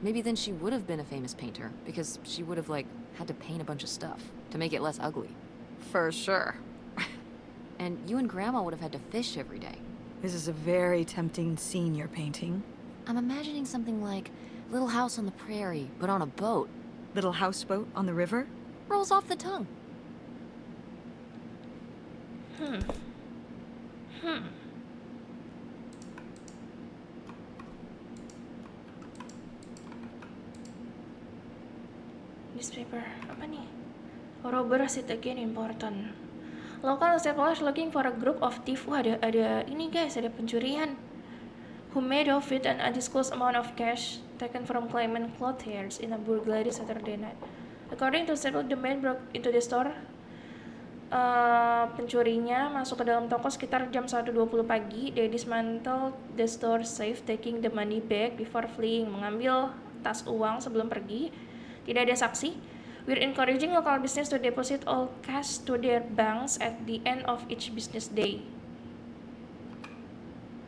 S1: Maybe then she would have been a famous painter, because she would have, had to paint a bunch of stuff to make it less ugly.
S2: For sure.
S1: And you and Grandma would have had to fish every day.
S2: This is a very tempting scene you're painting.
S1: I'm imagining something like Little House on the Prairie, but on a boat.
S2: Little houseboat on the river?
S1: Rolls off the tongue.
S3: Newspaper, apa nih? Robbers it again important. Local settlers looking for a group of thieves. Wah, ada ini guys, ada pencurian. Who made off with an undisclosed amount of cash taken from claimant clothiers in a burglary Saturday night. According to settlers, the man broke into the store pencurinya masuk ke dalam toko sekitar jam 1.20 pagi. They dismantled the store safe, taking the money back before fleeing. Mengambil tas uang sebelum pergi. Tidak ada saksi. We're encouraging local business to deposit all cash to their banks at the end of each business day.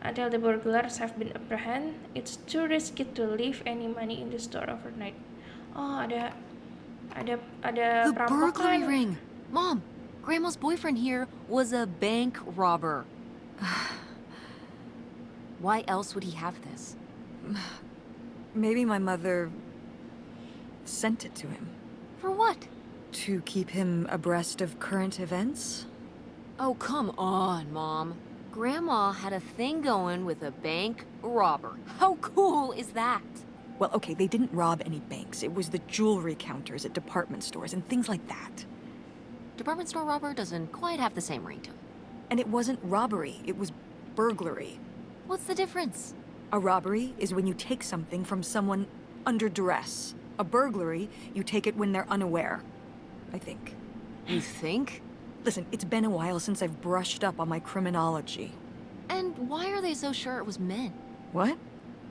S3: Until the burglars have been apprehended, it's too risky to leave any money in the store overnight. Oh, ada
S1: The burglary
S3: perampokan.
S1: ring! Mom, Grandma's boyfriend here was a bank robber. Why else would he have this?
S2: Maybe my mother sent it to him
S1: For what?
S2: to keep him abreast of current events.
S1: Oh, come on, Mom. Grandma had a thing going with a bank robber. How cool is that?
S2: Well, okay, they didn't rob any banks. It was the jewelry counters at department stores and things like that.
S1: Department store robber doesn't quite have the same ring to it.
S2: And it wasn't robbery, it was burglary.
S1: What's the difference?
S2: A robbery is when you take something from someone under duress. A burglary, you take it when they're unaware, I think.
S1: You think?
S2: Listen, it's been a while since I've brushed up on my criminology.
S1: And why are they so sure it was men?
S2: What?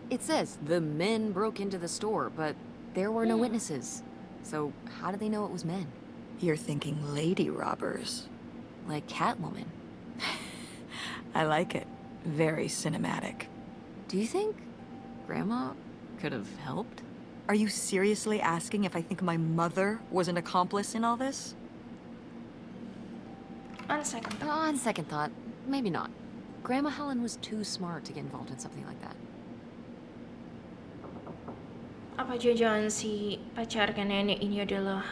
S1: It says the men broke into the store, but there were no witnesses. So how did they know it was men?
S2: You're thinking lady robbers.
S1: Like Catwoman.
S2: I like it. Very cinematic.
S1: Do you think Grandma could have helped?
S2: Are you seriously asking if I think my mother was an accomplice in all this?
S3: On second thought.
S1: On second thought, maybe not. Grandma Helen was too smart to get involved in something like that.
S3: Apa jangan si pacarnya nenek ini adalah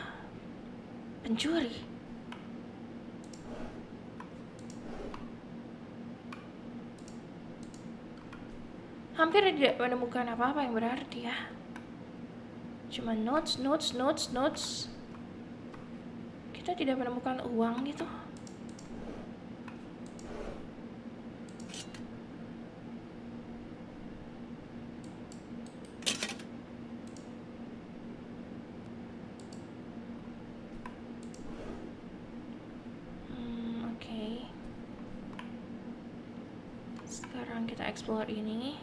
S3: pencuri? Hampir tidak menemukan apa-apa yang berarti ya. Cuma notes. Kita tidak menemukan uang gitu. Oke. Sekarang kita explore ini.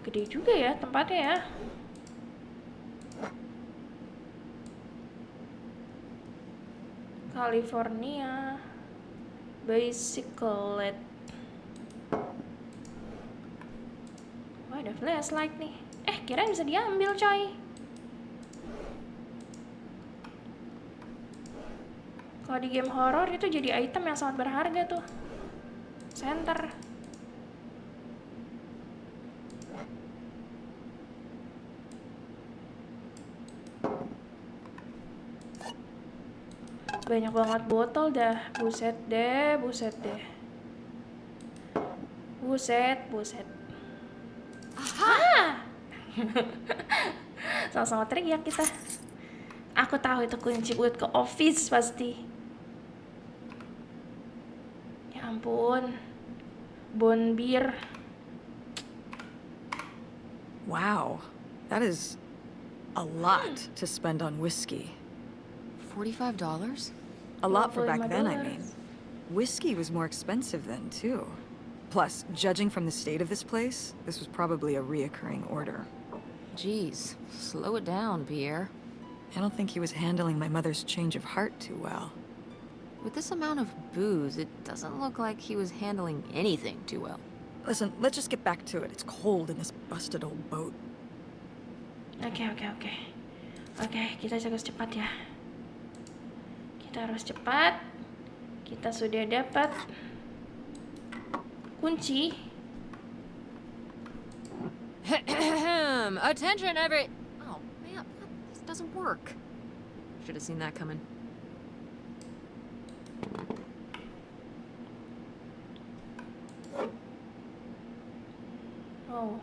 S3: Gede juga ya tempatnya ya. California Bicyclet. Wah, ada flashlight nih. Kirain bisa diambil coy. Kalau di game horror itu jadi item yang sangat berharga tuh. Center. Banyak banget botol dah. Buset deh. Buset. Aha! Sama-sama teriak kita. Aku tahu itu kunci buat ke office pasti. Ya ampun. Bon bir.
S2: Wow, that is a lot to spend on whiskey.
S1: $45?
S2: A lot for back then, I
S3: $45.
S2: mean. Whiskey was more expensive then, too. Plus, judging from the state of this place, this was probably a reoccurring order.
S1: Jeez, slow it down, Pierre.
S2: I don't think he was handling my mother's change of heart too well.
S1: With this amount of booze, it doesn't look like he was handling anything too well.
S2: Listen, let's just get back to it. It's cold in this busted old boat.
S3: Oke, kita harus cepat ya. Kita harus cepat. Kita sudah dapat kunci.
S1: Attention, every... Oh, man, this doesn't work. Should have seen that coming.
S3: Oh,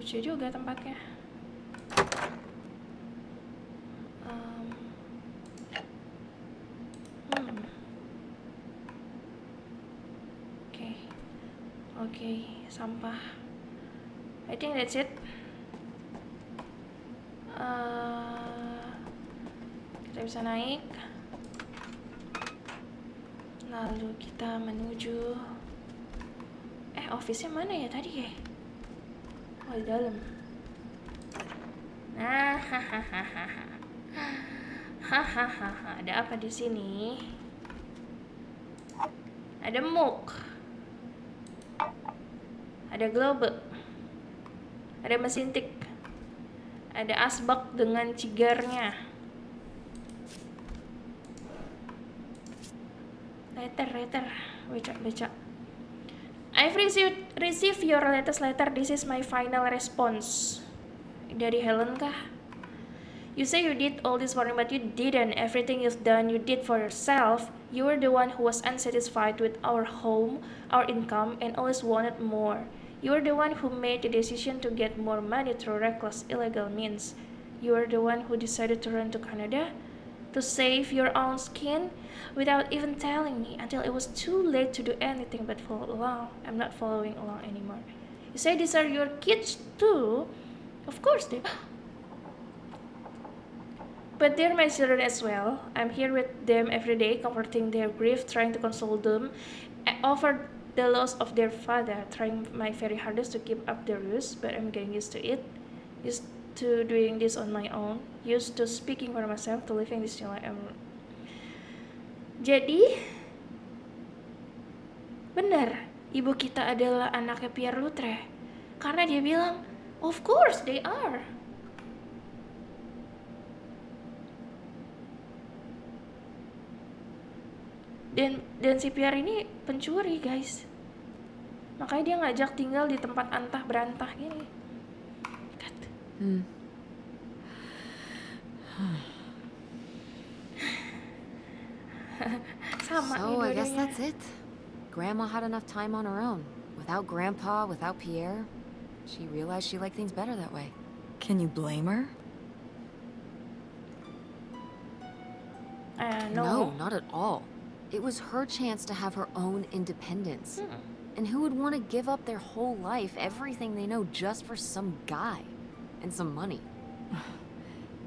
S3: lucu juga tempatnya. Oke, sampah. I think that's it. Kita bisa naik. Lalu kita menuju office-nya mana ya tadi ya? Oh, di dalam. Nah, ada apa di sini? Ada mug, ada globe, ada mesin tik, ada asbak dengan cigarnya. Letter, baca. I've received your latest letter. This is my final response. Dari Helen kah? You say you did all this for me, but you didn't. Everything you've done, you did for yourself. You were the one who was unsatisfied with our home, our income, and always wanted more. You were the one who made the decision to get more money through reckless, illegal means. You were the one who decided to run to Canada to save your own skin without even telling me, until it was too late to do anything but follow along. I'm not following along anymore. You say these are your kids too? Of course they. But they're my children as well. I'm here with them every day, comforting their grief, trying to console them over the loss of their father, trying my very hardest to keep up the ruse, but I'm getting used to it. Used to doing this on my own, used to speaking for myself, to living this new life. Jadi, benar, ibu kita adalah anaknya Pierre Loutre. Karena dia bilang, of course they are. Dan si Pierre ini pencuri, guys. Makanya dia ngajak tinggal di tempat antah berantah gini. Sama
S4: So I guess
S3: dua-duanya.
S4: that's it. Grandma had enough time on her own. Without Grandpa, without Pierre. She realized she liked things better that way.
S2: Can you blame her?
S4: No, not at all. It was her chance to have her own independence. And who would want to give up their whole life, everything they know, just for some guy and some money?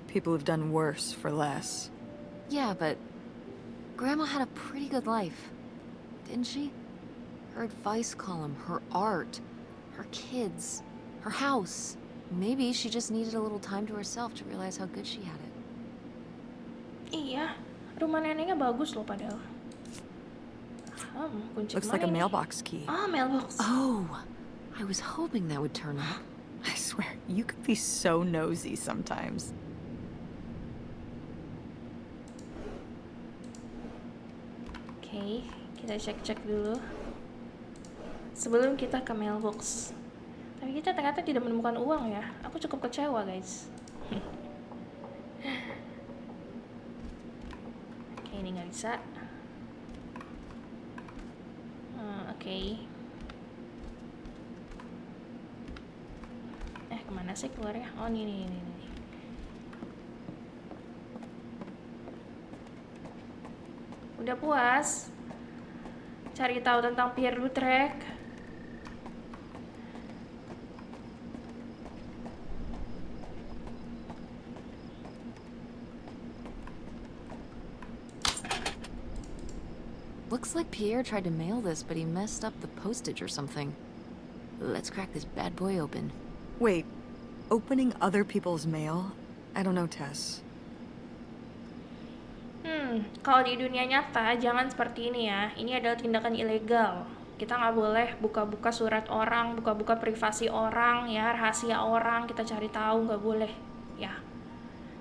S2: People have done worse for less.
S4: Yeah, but Grandma had a pretty good life, didn't she? Her advice column, her art, her kids, her house. Maybe she just needed a little time to herself to realize how good she had it.
S3: Iya, rumah neneknya bagus loh padahal. Kunci
S2: Looks like a
S3: kemana ini?
S2: mailbox key.
S3: Mailbox.
S4: Oh, I was hoping that would turn up.
S2: I swear, you could be so nosy sometimes.
S3: Oke, kita cek-cek dulu sebelum kita ke mailbox. Tapi kita ternyata tidak menemukan uang ya. Aku cukup kecewa, guys. Oke, ini nggak bisa. Oke. Kemana sih keluarnya? Oh, ini. Udah puas cari tahu tentang Pierre Loutre?
S4: Looks like Pierre tried to mail this, but he messed up the postage or something. Let's crack this bad boy open.
S2: Wait, opening other people's mail? I don't know, Tess.
S3: Kalau di dunia nyata jangan seperti ini ya. Ini adalah tindakan ilegal. Kita nggak boleh buka-buka surat orang, buka-buka privasi orang, ya rahasia orang. Kita cari tahu nggak boleh, ya.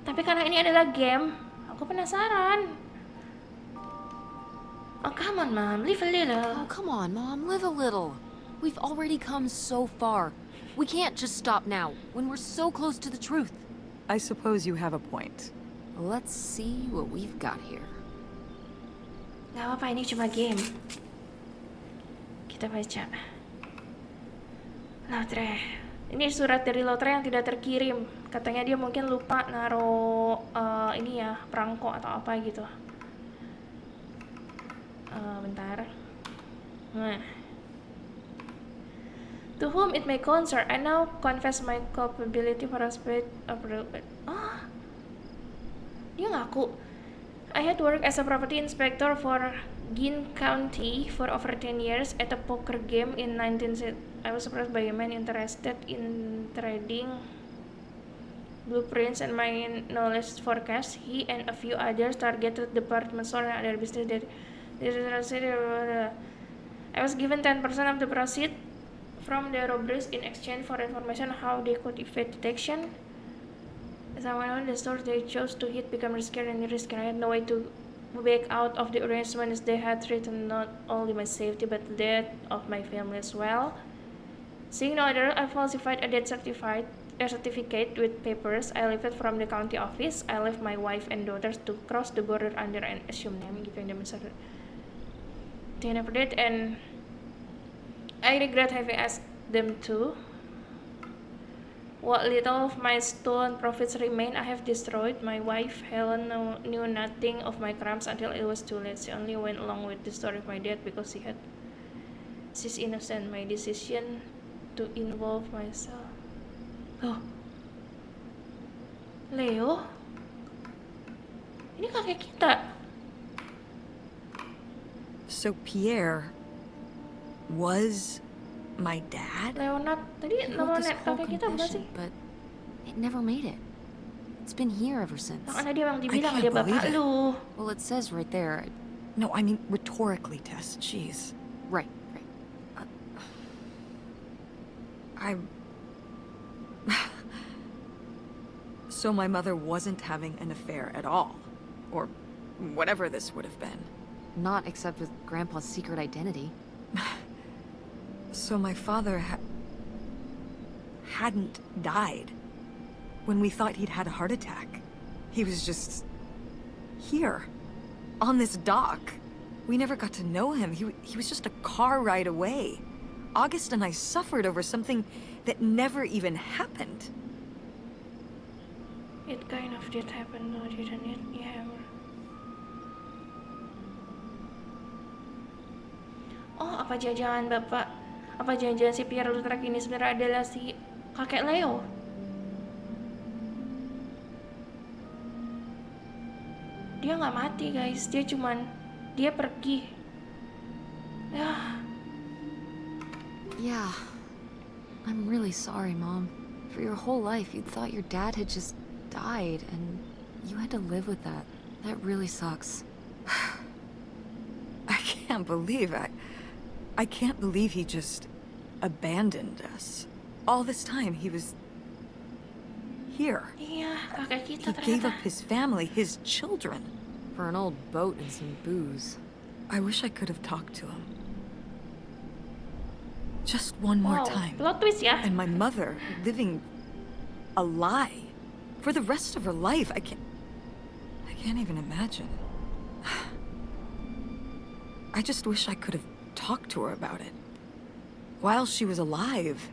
S3: Tapi karena ini adalah game, aku penasaran. Oh, come on, Mom. Live a little.
S4: Oh, come on, Mom. Live a little. We've already come so far. We can't just stop now, when we're so close to the truth.
S2: I suppose you have a point.
S4: Let's see what we've got here.
S3: Gak apa-apa, ini cuma game. Kita baca. Loutre. Ini surat dari Loutre yang tidak terkirim. Katanya dia mungkin lupa naro ini ya, perangko atau apa gitu. Bentar. Nah. To whom it may concern, I now confess my culpability for aspect of dia ngaku I had worked as a property inspector for Ginn County for over 10 years at a poker game in 19... I was approached by a man interested in trading blueprints and my knowledge forecast. He and a few others targeted department store and other business that I was given 10% of the proceeds from the robberies in exchange for information on how they could evade detection. As I went on, the stores they chose to hit became riskier and riskier. I had no way to back out of the arrangement as they had threatened not only my safety but the death of my family as well. Seeing no other, I falsified a death certificate with papers I lifted from the county office. I left my wife and daughters to cross the border under an assumed name, giving them a certain. They never did, and I regret having asked them to. What little of my stolen profits remained, I have destroyed. My wife, Helen, knew nothing of my crimes until it was too late. She only went along with the story of my death because she's innocent. My decision to involve myself. Oh, Leo? Ini kakek kita.
S2: So Pierre was my dad?
S3: Leonard, tadi
S4: He
S3: nama
S4: wrote this whole
S3: kakek kita bukan sih?
S4: confession, but it never made it. It's been here ever since.
S3: Makanya dia bang dibilang
S2: can't
S3: dia
S2: believe
S3: bapak
S2: it.
S3: lu.
S4: Well, it says right there.
S2: No, I mean rhetorically, Tess. Jeez.
S4: Right.
S2: I... So my mother wasn't having an affair at all. Or whatever this would have been.
S4: Not except with Grandpa's secret identity.
S2: So my father hadn't died when we thought he'd had a heart attack. He was just here, on this dock. We never got to know him. He was just a car ride away. August and I suffered over something that never even happened.
S3: It kind of did happen though, didn't it? Yeah. Oh, apa jangan bapak? Apa jangan si Pierre Lutrak ini sebenarnya adalah si kakek Leo? Dia nggak mati guys, dia pergi. Ya.
S4: Yeah. I'm really sorry, Mom. For your whole life, you thought your dad had just died, and you had to live with that. That really sucks.
S2: I can't believe I can't believe he just abandoned us. All this time he was here.
S3: Iya, kakek kita
S2: He gave
S3: ternyata.
S2: up his family, his children.
S4: For an old boat and some booze.
S2: I wish I could have talked to him. Just one more
S3: Wow,
S2: time.
S3: plot twist ya.
S2: And my mother living a lie for the rest of her life. I can't even imagine. I just wish I could have talked to her about it. While she was alive.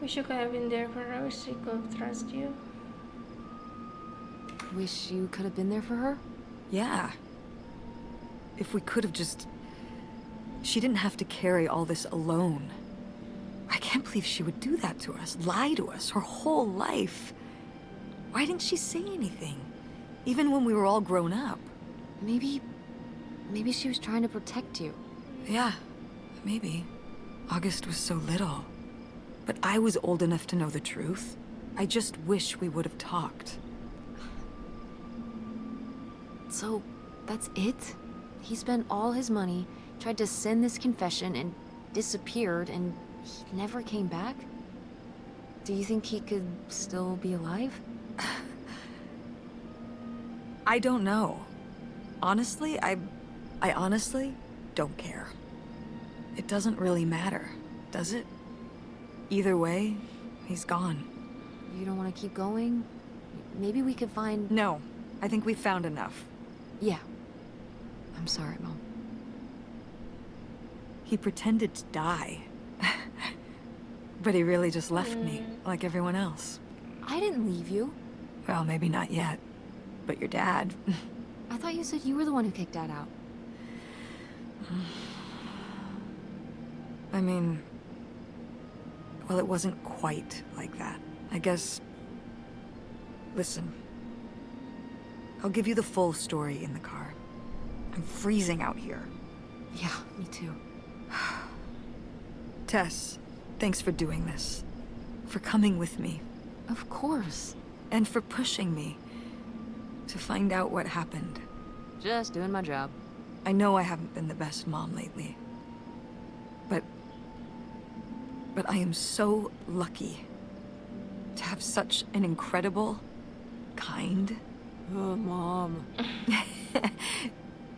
S3: Wish you could have been there for her. Wish she could trust you.
S4: Wish you could have been there for her?
S2: Yeah. If we could have just... She didn't have to carry all this alone. I can't believe she would do that to us, lie to us her whole life. Why didn't she say anything? Even when we were all grown up.
S4: Maybe she was trying to protect you.
S2: Yeah, maybe. August was so little. But I was old enough to know the truth. I just wish we would have talked.
S4: So, that's it? He spent all his money, tried to send this confession, and disappeared, and he never came back? Do you think he could still be alive?
S2: I don't know. Honestly, I honestly don't care. It doesn't really matter, does it? Either way, he's gone.
S4: You don't want to keep going? Maybe we could find...
S2: No, I think we've found enough.
S4: Yeah. I'm sorry, Mom.
S2: He pretended to die. But he really just left me, like everyone else.
S4: I didn't leave you.
S2: Well, maybe not yet. But your dad...
S4: I thought you said you were the one who kicked Dad out.
S2: I mean... Well, it wasn't quite like that. I guess... Listen. I'll give you the full story in the car. I'm freezing out here.
S4: Yeah, me too.
S2: Tess, thanks for doing this. For coming with me.
S4: Of course.
S2: And for pushing me to find out what happened.
S4: Just doing my job.
S2: I know I haven't been the best mom lately. But I am so lucky to have such an incredible, kind,
S4: Oh, Mom.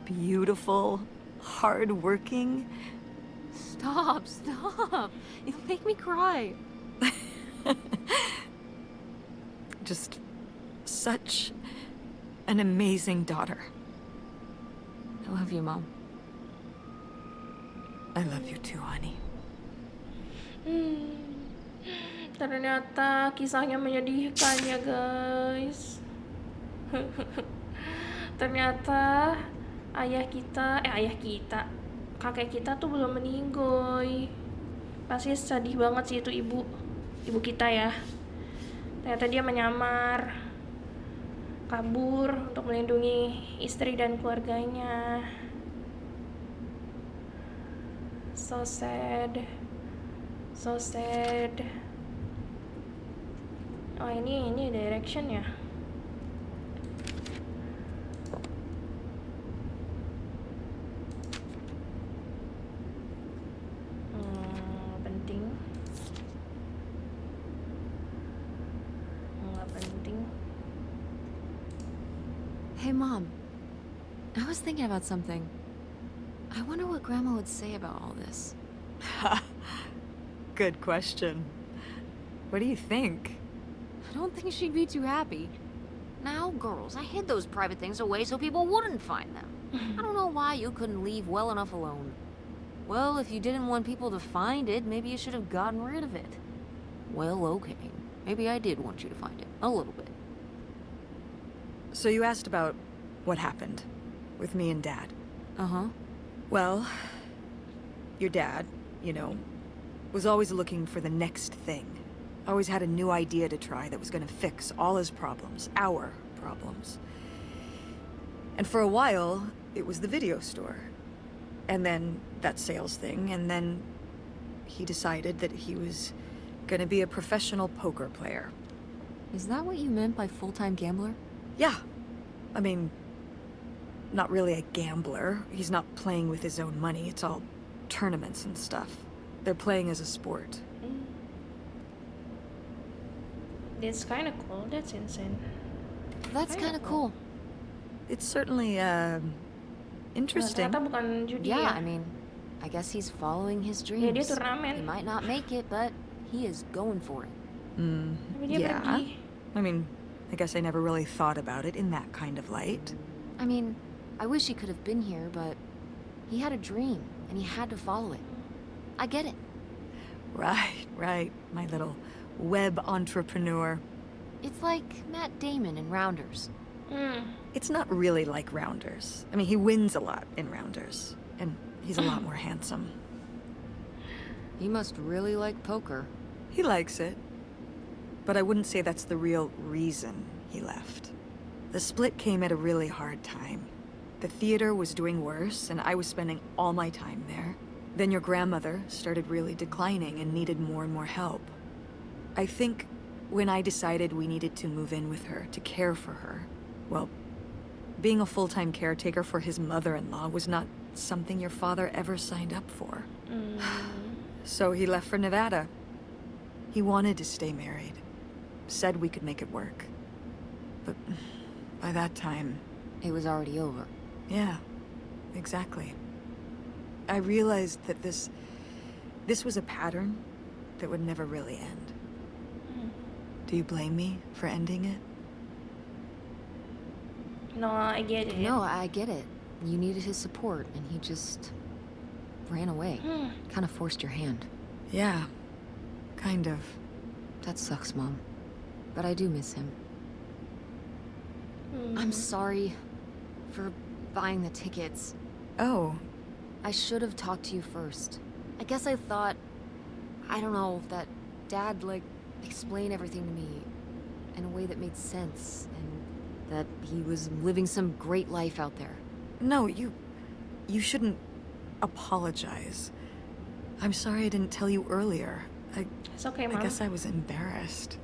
S2: beautiful, hardworking.
S4: Stop. You make me cry.
S2: Just such an amazing daughter.
S4: I love you, Mom.
S2: I love you too, honey.
S3: Ternyata kisahnya menyedihkan ya guys. Ternyata ayah kita, kakek kita tuh belum meninggoy. Pasti sedih banget sih itu ibu kita ya. Ternyata dia menyamar, kabur untuk melindungi istri dan keluarganya. So sad. Oh ini direction ya. Penting. Nggak penting.
S4: Hey, Mom. I was thinking about something. I wonder what Grandma would say about all this.
S2: Good question. What do you think?
S4: I don't think she'd be too happy. Now, girls, I hid those private things away so people wouldn't find them. I don't know why you couldn't leave well enough alone. Well, if you didn't want people to find it, maybe you should have gotten rid of it. Well, okay. Maybe I did want you to find it. A little bit.
S2: So you asked about what happened with me and Dad.
S4: Uh-huh.
S2: Well, your dad, was always looking for the next thing. Always had a new idea to try that was gonna fix all his problems, our problems. And for a while, it was the video store. And then that sales thing, and then he decided that he was gonna be a professional poker player.
S4: Is that what you meant by full-time gambler?
S2: Yeah. I mean, not really a gambler. He's not playing with his own money. It's all tournaments and stuff. They're playing as a sport.
S3: That's kind of cool. That's insane.
S4: That's kind of cool.
S2: It's certainly, interesting.
S3: Ternyata bukan judi
S4: Yeah,
S3: ya.
S4: I mean, I guess he's following his
S3: Ya, dia
S4: dreams.
S3: turnamen.
S4: He might not make it, but he is going for it.
S3: Tapi dia
S2: Yeah.
S3: pergi.
S2: I mean, I guess I never really thought about it in that kind of light.
S4: I mean, I wish he could have been here, but he had a dream, and he had to follow it. I get it.
S2: Right. My little web entrepreneur.
S4: It's like Matt Damon in Rounders.
S2: It's not really like Rounders. I mean, he wins a lot in Rounders. And he's a lot more handsome.
S4: He must really like poker.
S2: He likes it. But I wouldn't say that's the real reason he left. The split came at a really hard time. The theater was doing worse, and I was spending all my time there. Then your grandmother started really declining and needed more and more help. I think when I decided we needed to move in with her to care for her, well, being a full-time caretaker for his mother-in-law was not something your father ever signed up for. So he left for Nevada. He wanted to stay married. Said we could make it work. But by that time...
S4: It was already over.
S2: Yeah, exactly. I realized that this was a pattern that would never really end. Do you blame me for ending it?
S3: No, I get it.
S4: No, I get it. You needed his support, and he just ran away. Kind of forced your hand.
S2: Yeah, kind of.
S4: That sucks, Mom. But I do miss him. I'm sorry for buying the tickets.
S2: Oh,
S4: I should have talked to you first. I guess I thought, I don't know, that Dad, explained everything to me in a way that made sense, and That he was living some great life out there.
S2: No, you shouldn't apologize. I'm sorry I didn't tell you earlier.
S3: It's okay,
S2: I
S3: Mom.
S2: guess I was embarrassed.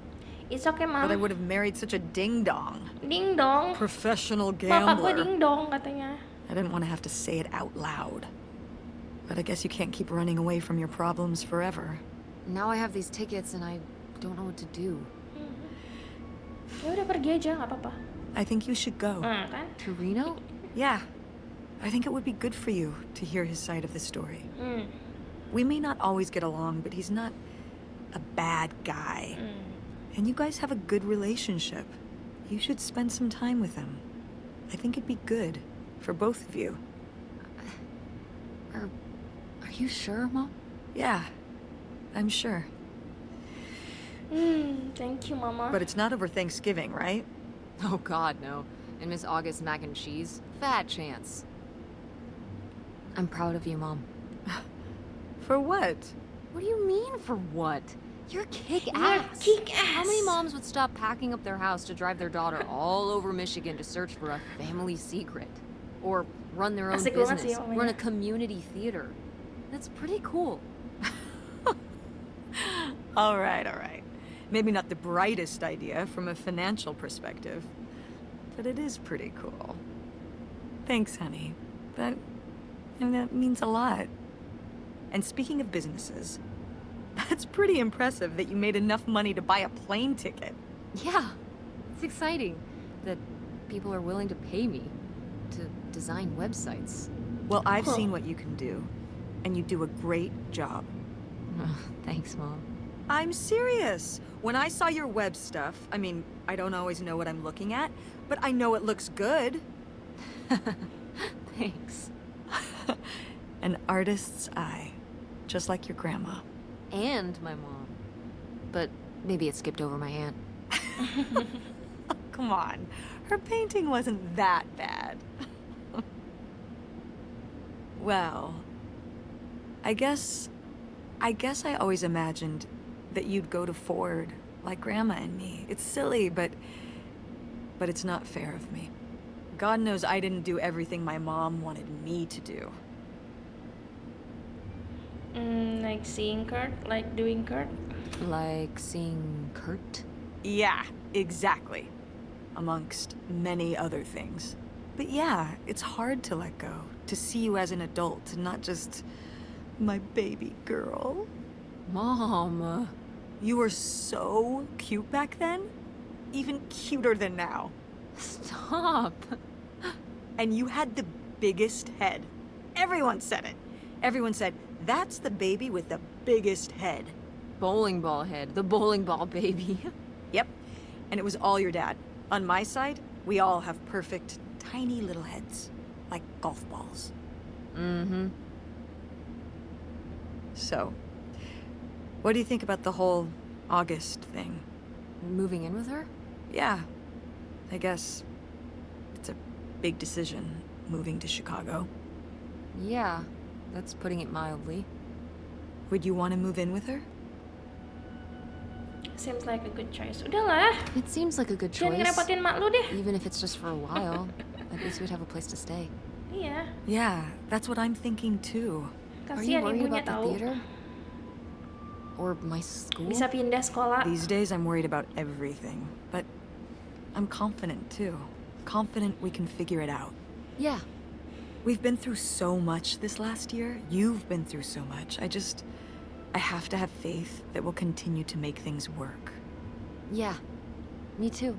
S3: It's okay, Mom.
S2: But I would have married such a ding-dong.
S3: Ding dong.
S2: Professional
S3: Bapak gue
S2: gambler.
S3: ding dong katanya.
S2: I didn't want to have to say it out loud. But I guess you can't keep running away from your problems forever.
S4: Now I have these tickets and I don't know what to do.
S3: Ya udah pergi aja, nggak apa-apa.
S2: I think you should go.
S3: Kan?
S4: To Reno?
S2: Yeah. I think it would be good for you to hear his side of the story.
S3: Hmm.
S2: We may not always get along, but he's not a bad guy. And you guys have a good relationship. You should spend some time with him. I think it'd be good for both of you.
S4: Are you sure, Mom?
S2: Yeah, I'm sure.
S3: Thank you, Mama.
S2: But it's not over Thanksgiving, right?
S4: Oh God, no. And Miss August mac and cheese? Fat chance. I'm proud of you, Mom.
S2: For what?
S4: What do you mean, for what? You're kick-ass.
S3: You're kick-ass.
S4: How many moms would stop packing up their house to drive their daughter all over Michigan to search for a family secret? Or run their own
S3: Asik banget
S4: business,
S3: sih, mamanya.
S4: run a community theater. That's pretty cool.
S2: All right, all right. Maybe not the brightest idea from a financial perspective, but it is pretty cool. Thanks, honey. That means a lot. And speaking of businesses, that's pretty impressive that you made enough money to buy a plane ticket.
S4: Yeah, it's exciting that people are willing to pay me to design websites.
S2: Well, I've
S3: Cool.
S2: seen what you can do, and you do a great job.
S4: Oh, thanks, Mom.
S2: I'm serious. When I saw your web stuff, I mean, I don't always know what I'm looking at, but I know it looks good.
S4: Thanks.
S2: An artist's eye, just like your grandma.
S4: And my mom. But maybe it skipped over my aunt.
S2: Come on, her painting wasn't that bad. Well, I guess I always imagined that you'd go to Ford like Grandma and me. It's silly, but it's not fair of me. God knows I didn't do everything my mom wanted me to do.
S3: Like seeing Kurt, like doing Kurt.
S4: Like seeing Kurt?
S2: Yeah, exactly. Amongst many other things. But yeah, it's hard to let go, to see you as an adult, and not just my baby girl.
S4: Mom.
S2: You were so cute back then, even cuter than now.
S4: Stop.
S2: And you had the biggest head. Everyone said it. Everyone said, that's the baby with the biggest head.
S4: Bowling ball head, the bowling ball baby.
S2: Yep. And it was all your dad. On my side, we all have perfect, tiny little heads, like golf balls.
S4: Mm-hmm.
S2: So, what do you think about the whole August thing?
S4: Moving in with her?
S2: Yeah, I guess it's a big decision, moving to Chicago.
S4: Yeah, that's putting it mildly.
S2: Would you want to move in with her?
S3: Seems like a good choice. Udahlah,
S4: It seems like a good
S3: jangan
S4: choice.
S3: ngerepotin mak lu deh.
S4: Even if it's just for a while. At least we'd have a place to stay.
S3: Iya,
S2: Yeah, that's what I'm thinking too.
S4: Are you
S3: kasihan
S4: worried
S3: ibunya
S4: about the
S3: tahu.
S4: theater? Or my school?
S3: Bisa pindah sekolah.
S2: These days I'm worried about everything, but I'm confident too. Confident we can figure it out.
S4: Yeah.
S2: We've been through so much this last year. You've been through so much. I have to have faith that we'll continue to make things work.
S4: Yeah. Me too.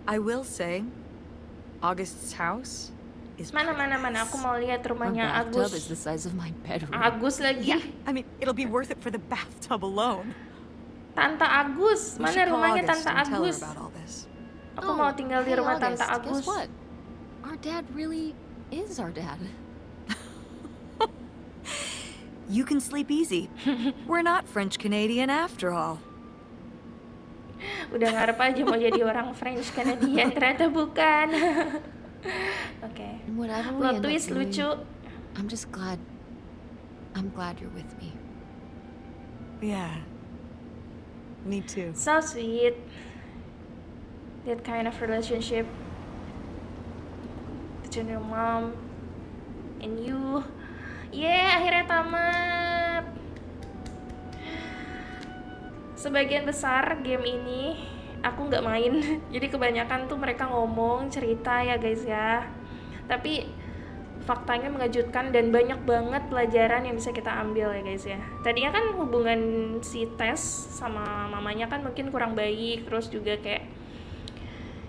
S2: I will say, August's house is
S3: Mana.
S2: priceless.
S3: Aku mau lihat
S4: Our
S3: rumahnya
S4: bathtub
S3: Agus.
S4: is the size of my bedroom.
S3: Agus lagi.
S2: Yeah, I mean, it'll be worth it for the bathtub alone.
S3: Tante Agus.
S2: We
S3: Mana
S2: should call
S3: rumahnya
S2: August
S3: Tante
S2: and tell her
S3: Agus?
S2: about all this.
S3: Aku mau tinggal di
S4: hey,
S3: rumah
S4: August,
S3: Tante Agus.
S4: Guess what? Our dad really is our dad.
S2: You can sleep easy. We're not French Canadian after all.
S3: Udah ngarep aja mau jadi orang French Canadian, ternyata bukan. Oke.
S4: And whatever we
S3: Plot
S4: end up
S3: twist
S4: doing,
S3: lucu.
S4: I'm just glad. I'm glad you're with me.
S2: Yeah. Me too.
S3: So sweet. that kind of relationship between your mom and you. Akhirnya tamat. Sebagian besar game ini aku nggak main. Jadi kebanyakan tuh mereka ngomong cerita ya guys ya. Tapi faktanya mengejutkan dan banyak banget pelajaran yang bisa kita ambil ya guys ya. Tadinya kan hubungan si Tess sama mamanya kan mungkin kurang baik, terus juga kayak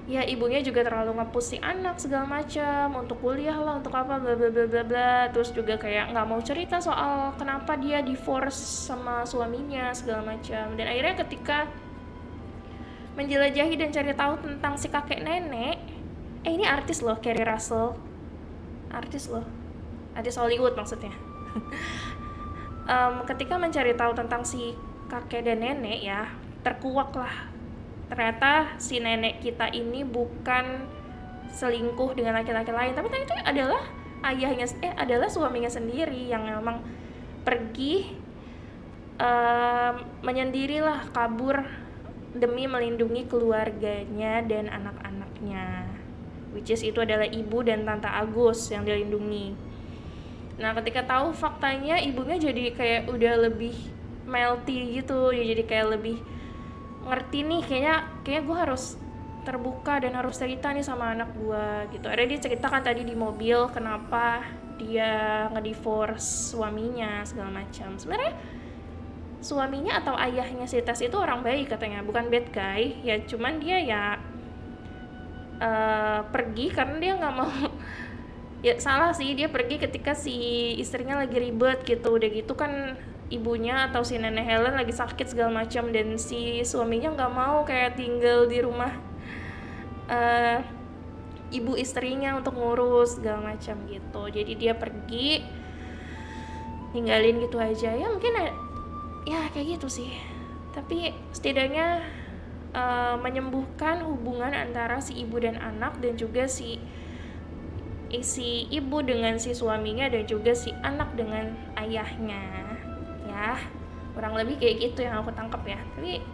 S3: ya ibunya juga terlalu nge-push si anak segala macam untuk kuliah lah, untuk apa bla bla bla bla bla. Terus juga kayak nggak mau cerita soal kenapa dia divorce sama suaminya segala macam. Dan akhirnya ketika menjelajahi dan cari tahu tentang si kakek nenek, ini artis loh, Carrie Russell, artis Hollywood maksudnya. Ketika mencari tahu tentang si kakek dan nenek ya, terkuak lah. Ternyata si nenek kita ini bukan selingkuh dengan laki-laki lain, tapi ternyata itu adalah adalah suaminya sendiri yang memang pergi menyendirilah, kabur demi melindungi keluarganya dan anak-anaknya, which is itu adalah ibu dan tante Agus yang dilindungi. Nah ketika tahu faktanya, ibunya jadi kayak udah lebih melty gitu, dia jadi kayak lebih ngerti nih, kayaknya gue harus terbuka dan harus cerita nih sama anak gue gitu. Ada dia ceritakan tadi di mobil kenapa dia ngedivorce suaminya segala macam. Sebenarnya suaminya atau ayahnya si Tess itu orang baik katanya, bukan bad guy ya, cuman dia ya pergi karena dia nggak mau ya salah sih, dia pergi ketika si istrinya lagi ribet gitu. Udah gitu kan ibunya atau si nenek Helen lagi sakit segala macam, dan si suaminya nggak mau kayak tinggal di rumah ibu istrinya untuk ngurus segala macam gitu. Jadi dia pergi ninggalin gitu aja ya, mungkin ya kayak gitu sih. Tapi setidaknya menyembuhkan hubungan antara si ibu dan anak, dan juga si ibu dengan si suaminya, dan juga si anak dengan ayahnya ya, kurang lebih kayak gitu yang aku tangkap ya. Tapi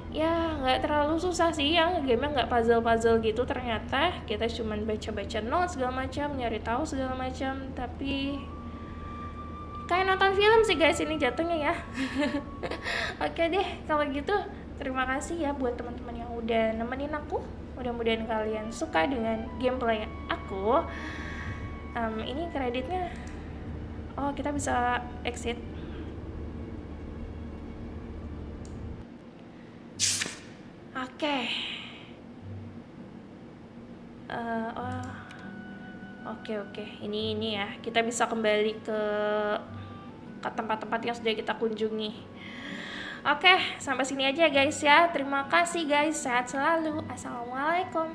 S3: ya nggak terlalu susah sih, yang game-nya nggak puzzle gitu. Ternyata kita cuman baca notes segala macam, nyari tahu segala macam, tapi kayak nonton film sih guys ini jatuhnya ya. Oke deh kalau gitu, terima kasih ya buat teman-teman yang udah nemenin aku. Mudah-mudahan kalian suka dengan gameplay aku. Ini kreditnya, kita bisa exit. Oke. Oke. Ini ya, kita bisa kembali ke tempat-tempat yang sudah kita kunjungi. Oke, sampai sini aja guys ya. Terima kasih guys. Sehat selalu. Assalamualaikum.